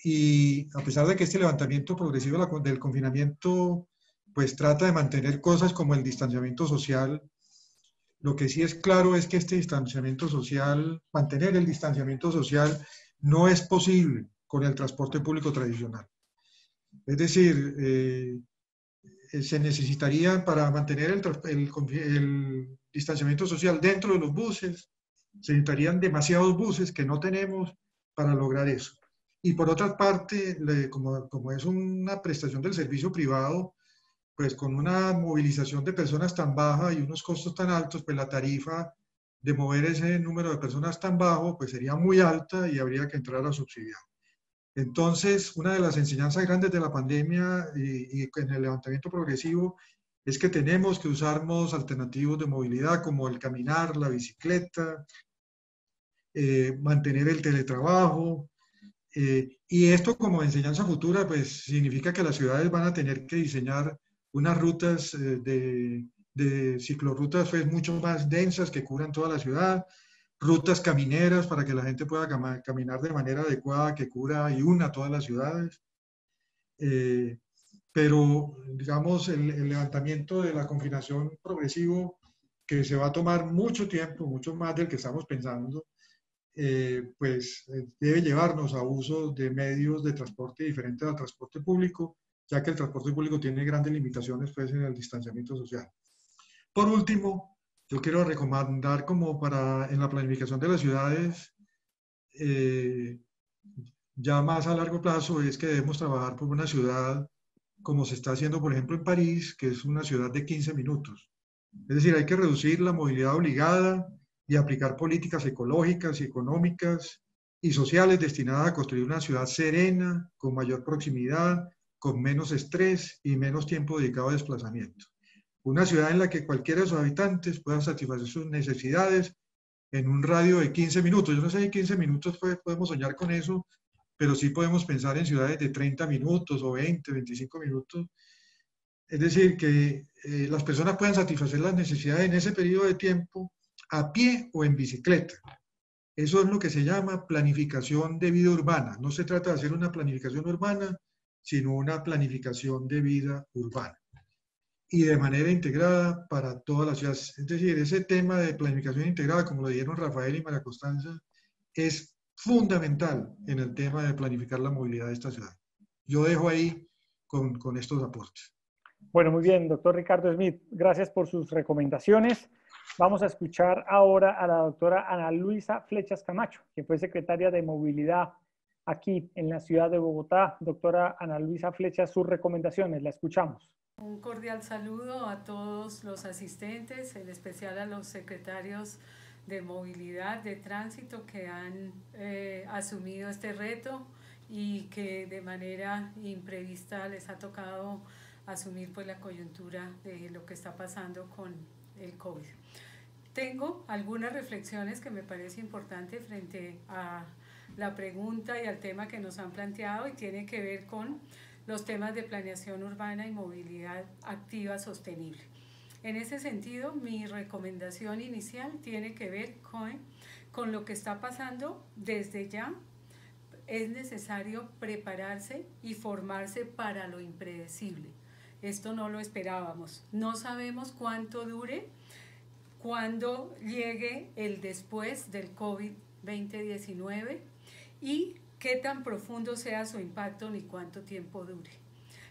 y a pesar de que este levantamiento progresivo del confinamiento pues trata de mantener cosas como el distanciamiento social, lo que sí es claro es que este distanciamiento social, mantener el distanciamiento social no es posible con el transporte público tradicional. Es decir, se necesitaría para mantener el distanciamiento social dentro de los buses, se necesitarían demasiados buses que no tenemos para lograr eso. Y por otra parte, como es una prestación del servicio privado, pues con una movilización de personas tan baja y unos costos tan altos, pues la tarifa de mover ese número de personas tan bajo, pues sería muy alta y habría que entrar a subsidiar. Entonces, una de las enseñanzas grandes de la pandemia y en el levantamiento progresivo es que tenemos que usar modos alternativos de movilidad como el caminar, la bicicleta, mantener el teletrabajo. Y esto como enseñanza futura, pues significa que las ciudades van a tener que diseñar unas rutas de ciclorrutas pues, mucho más densas que cubran toda la ciudad, rutas camineras para que la gente pueda caminar de manera adecuada que cubra y una todas las ciudades. Pero, digamos, el levantamiento de la confinación progresivo, que se va a tomar mucho tiempo, mucho más del que estamos pensando, debe llevarnos a uso de medios de transporte diferentes al transporte público, ya que el transporte público tiene grandes limitaciones pues, en el distanciamiento social. Por último, yo quiero recomendar como en la planificación de las ciudades, ya más a largo plazo, es que debemos trabajar por una ciudad como se está haciendo, por ejemplo, en París, que es una ciudad de 15 minutos. Es decir, hay que reducir la movilidad obligada y aplicar políticas ecológicas y económicas y sociales destinadas a construir una ciudad serena, con mayor proximidad, con menos estrés y menos tiempo dedicado a desplazamiento. Una ciudad en la que cualquiera de sus habitantes pueda satisfacer sus necesidades en un radio de 15 minutos. Yo no sé si 15 minutos podemos soñar con eso, pero sí podemos pensar en ciudades de 30 minutos o 20, 25 minutos. Es decir, que las personas puedan satisfacer las necesidades en ese periodo de tiempo a pie o en bicicleta. Eso es lo que se llama planificación de vida urbana. No se trata de hacer una planificación urbana, sino una planificación de vida urbana. Y de manera integrada para todas las ciudades. Es decir, ese tema de planificación integrada, como lo dijeron Rafael y María Constanza, es fundamental en el tema de planificar la movilidad de esta ciudad. Yo dejo ahí con estos aportes. Bueno, muy bien, doctor Ricardo Smith, gracias por sus recomendaciones. Vamos a escuchar ahora a la doctora Ana Luisa Flechas Camacho, que fue secretaria de Movilidad aquí en la ciudad de Bogotá. Doctora Ana Luisa Flechas, sus recomendaciones, la escuchamos. Un cordial saludo a todos los asistentes, en especial a los secretarios de movilidad, de tránsito que han asumido este reto y que de manera imprevista les ha tocado asumir pues la coyuntura de lo que está pasando con el COVID. Tengo algunas reflexiones que me parece importante frente a la pregunta y al tema que nos han planteado y tiene que ver con los temas de planeación urbana y movilidad activa sostenible. En ese sentido, mi recomendación inicial tiene que ver con lo que está pasando desde ya. Es necesario prepararse y formarse para lo impredecible. Esto no lo esperábamos. No sabemos cuánto dure, cuándo llegue el después del COVID-19 y qué tan profundo sea su impacto ni cuánto tiempo dure.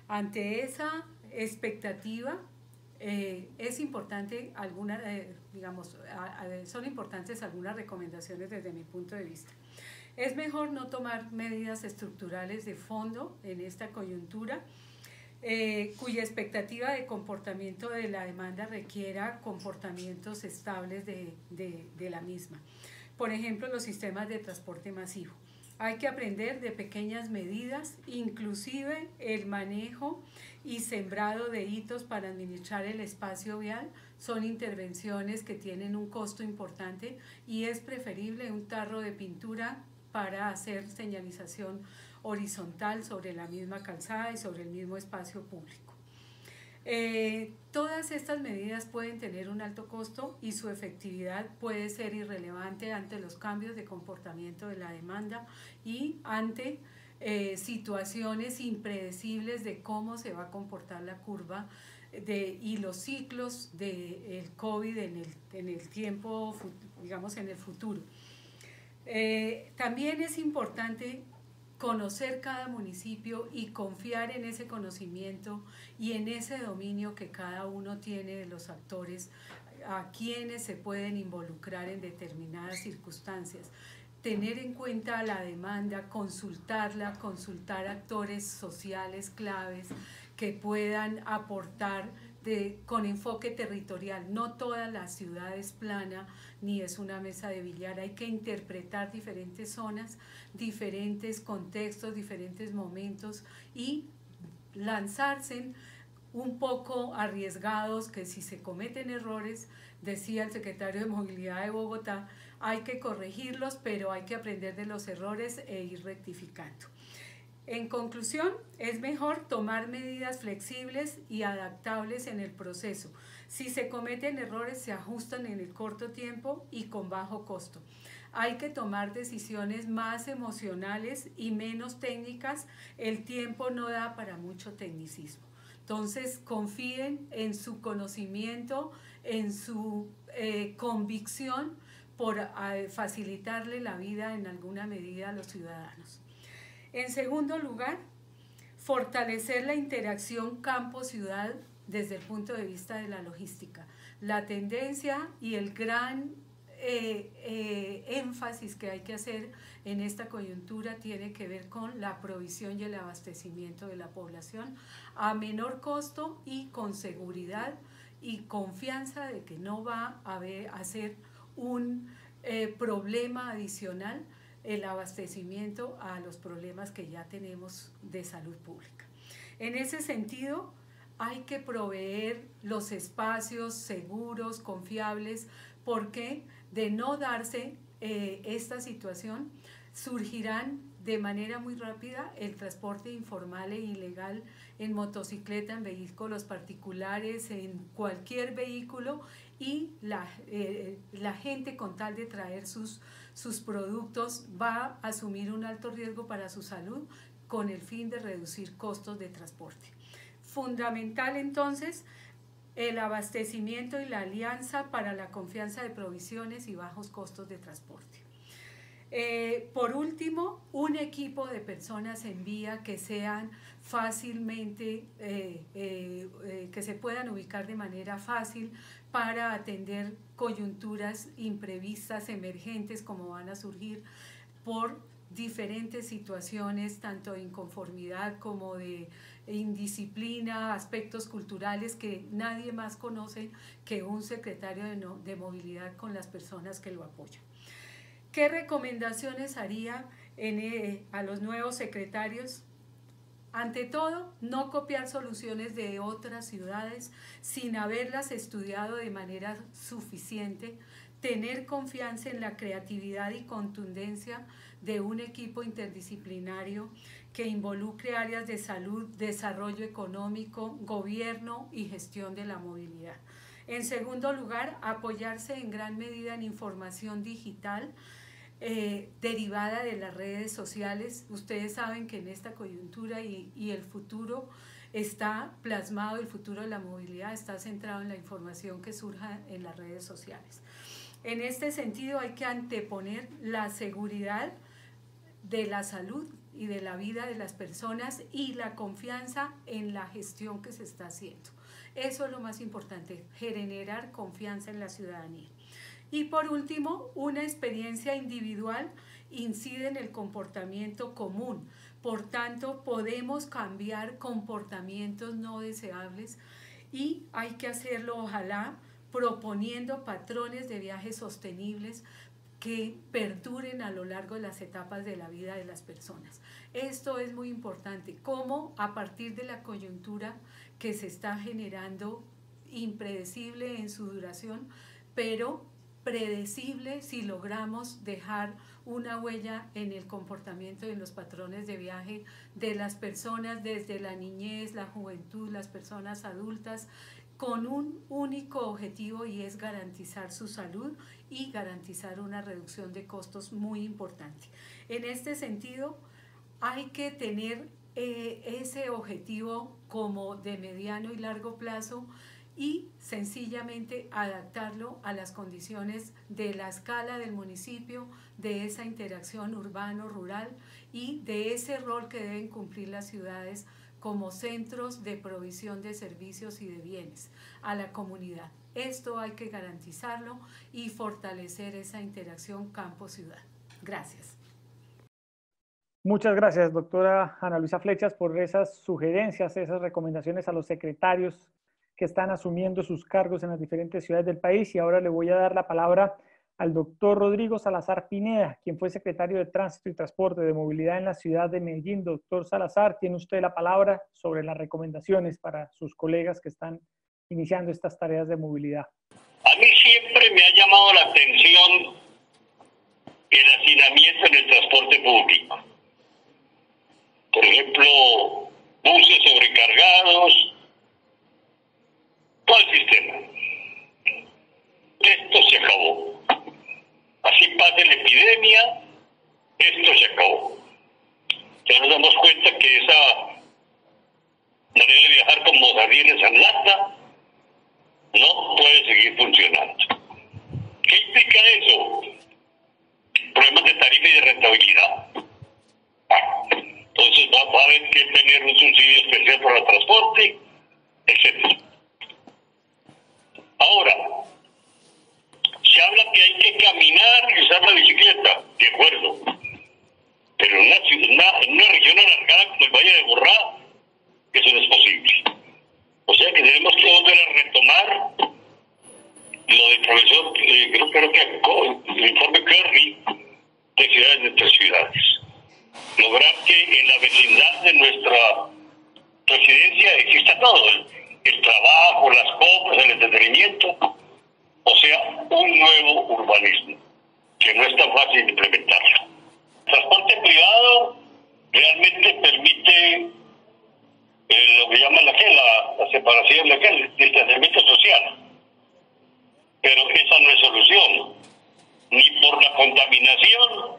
Ante esa expectativa, es importante son importantes algunas recomendaciones desde mi punto de vista. Es mejor no tomar medidas estructurales de fondo en esta coyuntura, cuya expectativa de comportamiento de la demanda requiera comportamientos estables de la misma. Por ejemplo, los sistemas de transporte masivo. Hay que aprender de pequeñas medidas, inclusive el manejo y sembrado de hitos para administrar el espacio vial son intervenciones que tienen un costo importante y es preferible un tarro de pintura para hacer señalización horizontal sobre la misma calzada y sobre el mismo espacio público. Todas estas medidas pueden tener un alto costo y su efectividad puede ser irrelevante ante los cambios de comportamiento de la demanda y ante situaciones impredecibles de cómo se va a comportar la curva y los ciclos del COVID en el tiempo, digamos en el futuro. También es importante conocer cada municipio y confiar en ese conocimiento y en ese dominio que cada uno tiene de los actores a quienes se pueden involucrar en determinadas circunstancias. Tener en cuenta la demanda, consultarla, consultar actores sociales claves que puedan aportar con enfoque territorial. No toda la ciudad es plana ni es una mesa de billar. Hay que interpretar diferentes zonas, diferentes contextos, diferentes momentos y lanzarse un poco arriesgados, que si se cometen errores, decía el secretario de Movilidad de Bogotá, hay que corregirlos, pero hay que aprender de los errores e ir rectificando. En conclusión, es mejor tomar medidas flexibles y adaptables en el proceso. Si se cometen errores, se ajustan en el corto tiempo y con bajo costo. Hay que tomar decisiones más emocionales y menos técnicas. El tiempo no da para mucho tecnicismo. Entonces, confíen en su conocimiento, en su convicción por facilitarle la vida en alguna medida a los ciudadanos. En segundo lugar, fortalecer la interacción campo-ciudad desde el punto de vista de la logística. La tendencia y el gran énfasis que hay que hacer en esta coyuntura tiene que ver con la provisión y el abastecimiento de la población a menor costo y con seguridad y confianza de que no va a ser un problema adicional el abastecimiento a los problemas que ya tenemos de salud pública. En ese sentido, hay que proveer los espacios seguros, confiables, porque de no darse esta situación, surgirán de manera muy rápida el transporte informal e ilegal en motocicleta, en vehículos particulares, en cualquier vehículo, y la gente, con tal de traer sus productos, va a asumir un alto riesgo para su salud con el fin de reducir costos de transporte. Fundamental entonces el abastecimiento y la alianza para la confianza de provisiones y bajos costos de transporte. Por último, un equipo de personas en vía que sean fácilmente, que se puedan ubicar de manera fácil para atender coyunturas imprevistas, emergentes, como van a surgir por diferentes situaciones, tanto de inconformidad como de indisciplina, aspectos culturales que nadie más conoce que un secretario de movilidad con las personas que lo apoyan. ¿Qué recomendaciones haría a los nuevos secretarios? Ante todo, no copiar soluciones de otras ciudades sin haberlas estudiado de manera suficiente, tener confianza en la creatividad y contundencia de un equipo interdisciplinario que involucre áreas de salud, desarrollo económico, gobierno y gestión de la movilidad. En segundo lugar, apoyarse en gran medida en información digital derivada de las redes sociales. Ustedes saben que en esta coyuntura y el futuro está plasmado, el futuro de la movilidad está centrado en la información que surja en las redes sociales. En este sentido, hay que anteponer la seguridad de la salud y de la vida de las personas y la confianza en la gestión que se está haciendo. Eso es lo más importante, generar confianza en la ciudadanía. Y por último, una experiencia individual incide en el comportamiento común. Por tanto, podemos cambiar comportamientos no deseables y hay que hacerlo, ojalá, proponiendo patrones de viajes sostenibles que perduren a lo largo de las etapas de la vida de las personas. Esto es muy importante, cómo a partir de la coyuntura que se está generando, impredecible en su duración, pero predecible si logramos dejar una huella en el comportamiento y en los patrones de viaje de las personas desde la niñez, la juventud, las personas adultas, con un único objetivo, y es garantizar su salud y garantizar una reducción de costos muy importante. En este sentido, hay que tener ese objetivo como de mediano y largo plazo y sencillamente adaptarlo a las condiciones de la escala del municipio, de esa interacción urbano-rural y de ese rol que deben cumplir las ciudades como centros de provisión de servicios y de bienes a la comunidad. Esto hay que garantizarlo y fortalecer esa interacción campo-ciudad. Gracias. Muchas gracias, doctora Ana Luisa Flechas, por esas sugerencias, esas recomendaciones a los secretarios que están asumiendo sus cargos en las diferentes ciudades del país. Y ahora le voy a dar la palabra al doctor Rodrigo Salazar Pineda, quien fue secretario de Tránsito y Transporte de Movilidad en la ciudad de Medellín. Doctor Salazar, tiene usted la palabra sobre las recomendaciones para sus colegas que están iniciando estas tareas de movilidad. A mí siempre me ha llamado la atención el hacinamiento en el transporte público. Por ejemplo, buses sobrecargados, todo el sistema. Esto se acabó. Así pasa la epidemia, esto se acabó. Ya nos damos cuenta que esa manera de viajar como sardines en lata no puede seguir funcionando. ¿Qué implica eso? Problemas de tarifa y de rentabilidad. Entonces va a haber que tener un subsidio especial para el transporte, etc. Ahora, se habla que hay que caminar y usar la bicicleta, de acuerdo. Pero en una región alargada como el Valle de Aburrá, eso no es posible. O sea que tenemos que volver a retomar lo del profesor, creo que el informe Kerry de ciudades de nuestras ciudades. Lograr que en la vecindad de nuestra residencia exista todo, el trabajo, las compras, el entretenimiento, o sea, un nuevo urbanismo, que no es tan fácil de implementarlo. El transporte privado realmente permite lo que llaman la separación, el distanciamiento social. Pero esa no es solución, ni por la contaminación,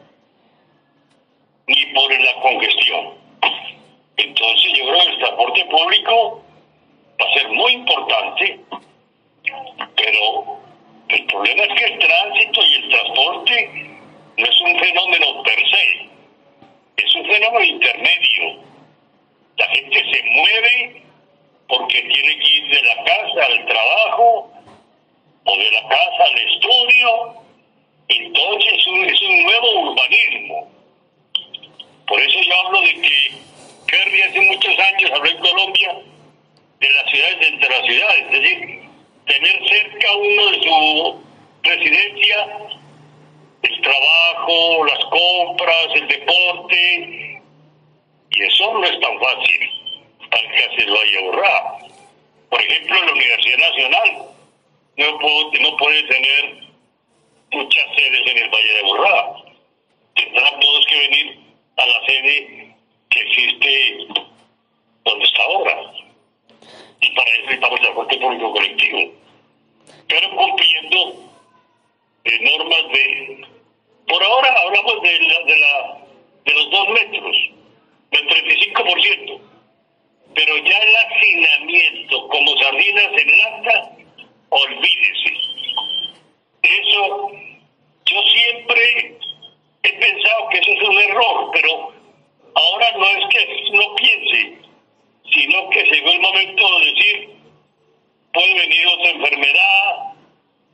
ni por la congestión. Entonces yo creo que el transporte público va a ser muy importante, pero el problema es que el tránsito y el transporte no es un fenómeno per se, es un fenómeno intermedio. La gente se mueve porque tiene que ir de la casa al trabajo o de la casa al estudio. Entonces es un nuevo urbanismo. Por eso yo hablo de que Kerry hace muchos años habló en Colombia de las ciudades dentro de las ciudades, es decir, tener cerca uno de su residencia el trabajo, las compras, el deporte, y eso no es tan fácil para el que hace el Valle de Aburrá. Por ejemplo, la Universidad Nacional no puede tener muchas sedes en el Valle de Aburrá. Tendrán todos que venir a la sede que existe donde está ahora. Y para eso necesitamos el transporte público colectivo. Pero cumpliendo normas de... Por ahora hablamos de los 2 metros, del 35%. Pero ya el hacinamiento como sardinas en lata, olvídese. Eso, yo siempre he pensado que eso es un error, pero ahora no es que no piense, sino que llegó el momento de decir, puede venir otra enfermedad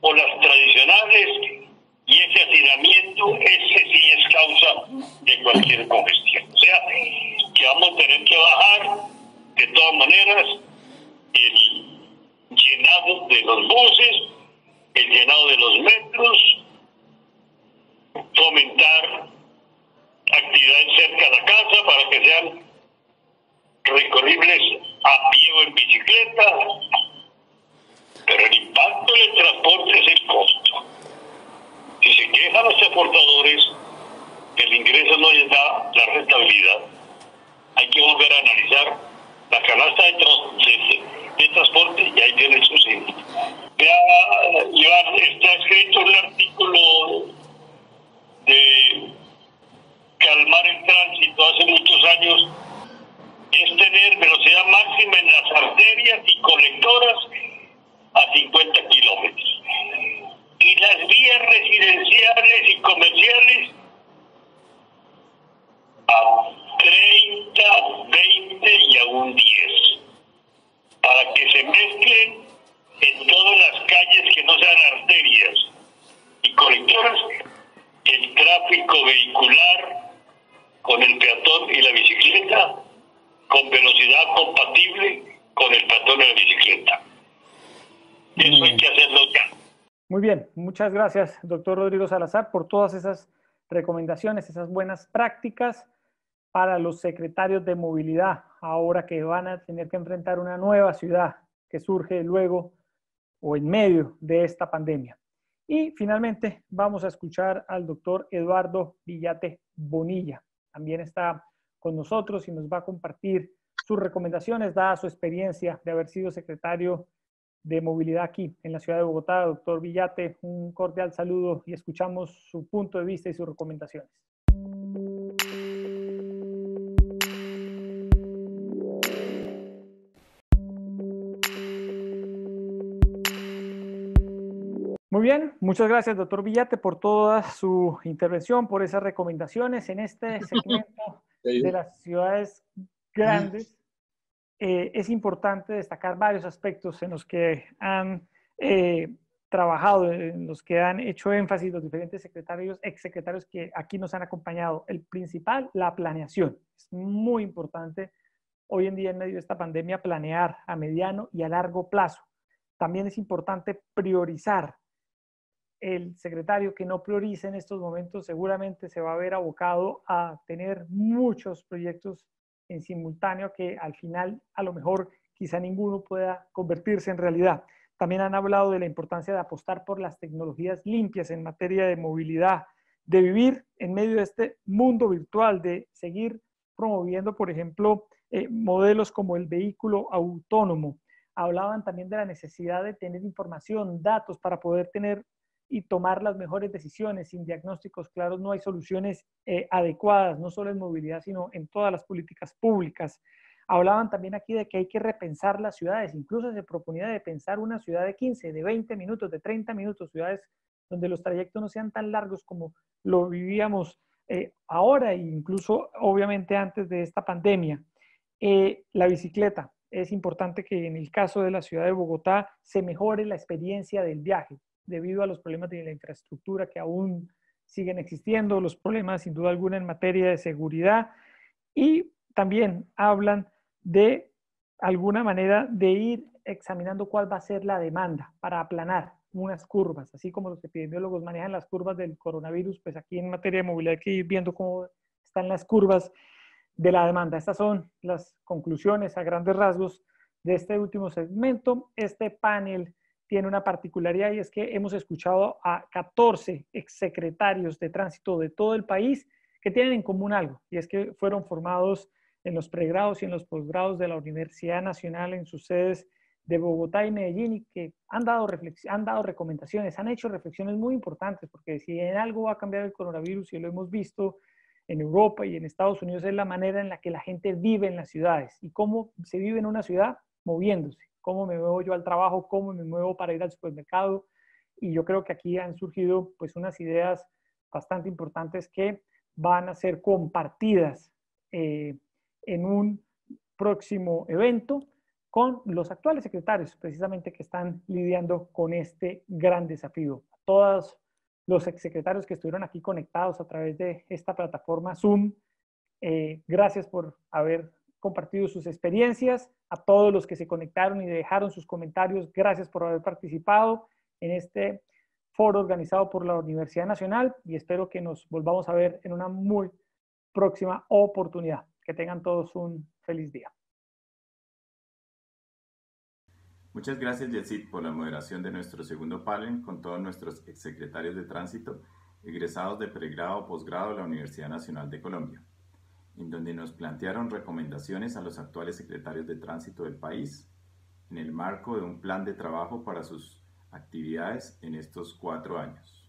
o las tradicionales, y ese hacinamiento, ese sí es causa de cualquier congestión. O sea, que vamos a tener que bajar de todas maneras el llenado de los buses, el llenado de los metros, fomentar actividades cerca de la casa para que sean recorribles a pie o en bicicleta, pero el impacto del transporte es el costo. Si se quejan los transportadores que el ingreso no les da la rentabilidad, hay que volver a analizar la canasta de transporte y ahí tiene el subsidio. Está escrito en el artículo de calmar el tránsito hace muchos años, es tener velocidad máxima en las arterias y colectoras a 50 kilómetros. Y las vías residenciales y comerciales a 30, 20 y aún 10. Para que se mezclen en todas las calles que no sean arterias y colectoras el tráfico vehicular con el peatón y la bicicleta con velocidad compatible con el peatón y la bicicleta. Eso hay que hacerlo ya. Muy bien, muchas gracias, doctor Rodrigo Salazar, por todas esas recomendaciones, esas buenas prácticas para los secretarios de movilidad, ahora que van a tener que enfrentar una nueva ciudad que surge luego o en medio de esta pandemia. Y finalmente vamos a escuchar al doctor Eduardo Villate Bonilla. También está con nosotros y nos va a compartir sus recomendaciones, dada su experiencia de haber sido secretario de movilidad aquí en la ciudad de Bogotá. Doctor Villate, un cordial saludo y escuchamos su punto de vista y sus recomendaciones. Muy bien, muchas gracias, doctor Villate, por toda su intervención, por esas recomendaciones en este segmento de las ciudades grandes. Es importante destacar varios aspectos en los que han trabajado, en los que han hecho énfasis los diferentes secretarios, exsecretarios que aquí nos han acompañado. El principal, la planeación. Es muy importante hoy en día en medio de esta pandemia planear a mediano y a largo plazo. También es importante priorizar. El secretario que no priorice en estos momentos seguramente se va a ver abocado a tener muchos proyectos en simultáneo que al final a lo mejor quizá ninguno pueda convertirse en realidad. También han hablado de la importancia de apostar por las tecnologías limpias en materia de movilidad, de vivir en medio de este mundo virtual, de seguir promoviendo, por ejemplo, modelos como el vehículo autónomo. Hablaban también de la necesidad de tener información, datos para poder tener y tomar las mejores decisiones. Sin diagnósticos claros no hay soluciones adecuadas, no solo en movilidad, sino en todas las políticas públicas. Hablaban también aquí de que hay que repensar las ciudades, incluso se proponía de pensar una ciudad de 15, de 20 minutos, de 30 minutos, ciudades donde los trayectos no sean tan largos como lo vivíamos ahora e incluso obviamente antes de esta pandemia. La bicicleta. Es importante que en el caso de la ciudad de Bogotá se mejore la experiencia del viaje, debido a los problemas de la infraestructura que aún siguen existiendo, los problemas sin duda alguna en materia de seguridad, y también hablan de alguna manera de ir examinando cuál va a ser la demanda para aplanar unas curvas, así como los epidemiólogos manejan las curvas del coronavirus, pues aquí en materia de movilidad hay que ir viendo cómo están las curvas de la demanda. Estas son las conclusiones a grandes rasgos de este último segmento. Este panel tiene una particularidad y es que hemos escuchado a 14 exsecretarios de tránsito de todo el país que tienen en común algo, y es que fueron formados en los pregrados y en los posgrados de la Universidad Nacional en sus sedes de Bogotá y Medellín, y que han dado recomendaciones, han hecho reflexiones muy importantes, porque si en algo va a cambiar el coronavirus, y lo hemos visto en Europa y en Estados Unidos, es la manera en la que la gente vive en las ciudades y cómo se vive en una ciudad moviéndose, cómo me muevo yo al trabajo, cómo me muevo para ir al supermercado. Y yo creo que aquí han surgido pues unas ideas bastante importantes que van a ser compartidas en un próximo evento con los actuales secretarios, precisamente que están lidiando con este gran desafío. A todos los exsecretarios que estuvieron aquí conectados a través de esta plataforma Zoom, gracias por haber compartido sus experiencias. A todos los que se conectaron y dejaron sus comentarios, gracias por haber participado en este foro organizado por la Universidad Nacional, y espero que nos volvamos a ver en una muy próxima oportunidad. Que tengan todos un feliz día. Muchas gracias, Yesid, por la moderación de nuestro segundo panel con todos nuestros exsecretarios de tránsito, egresados de pregrado o posgrado de la Universidad Nacional de Colombia, en donde nos plantearon recomendaciones a los actuales secretarios de tránsito del país en el marco de un plan de trabajo para sus actividades en estos 4 años.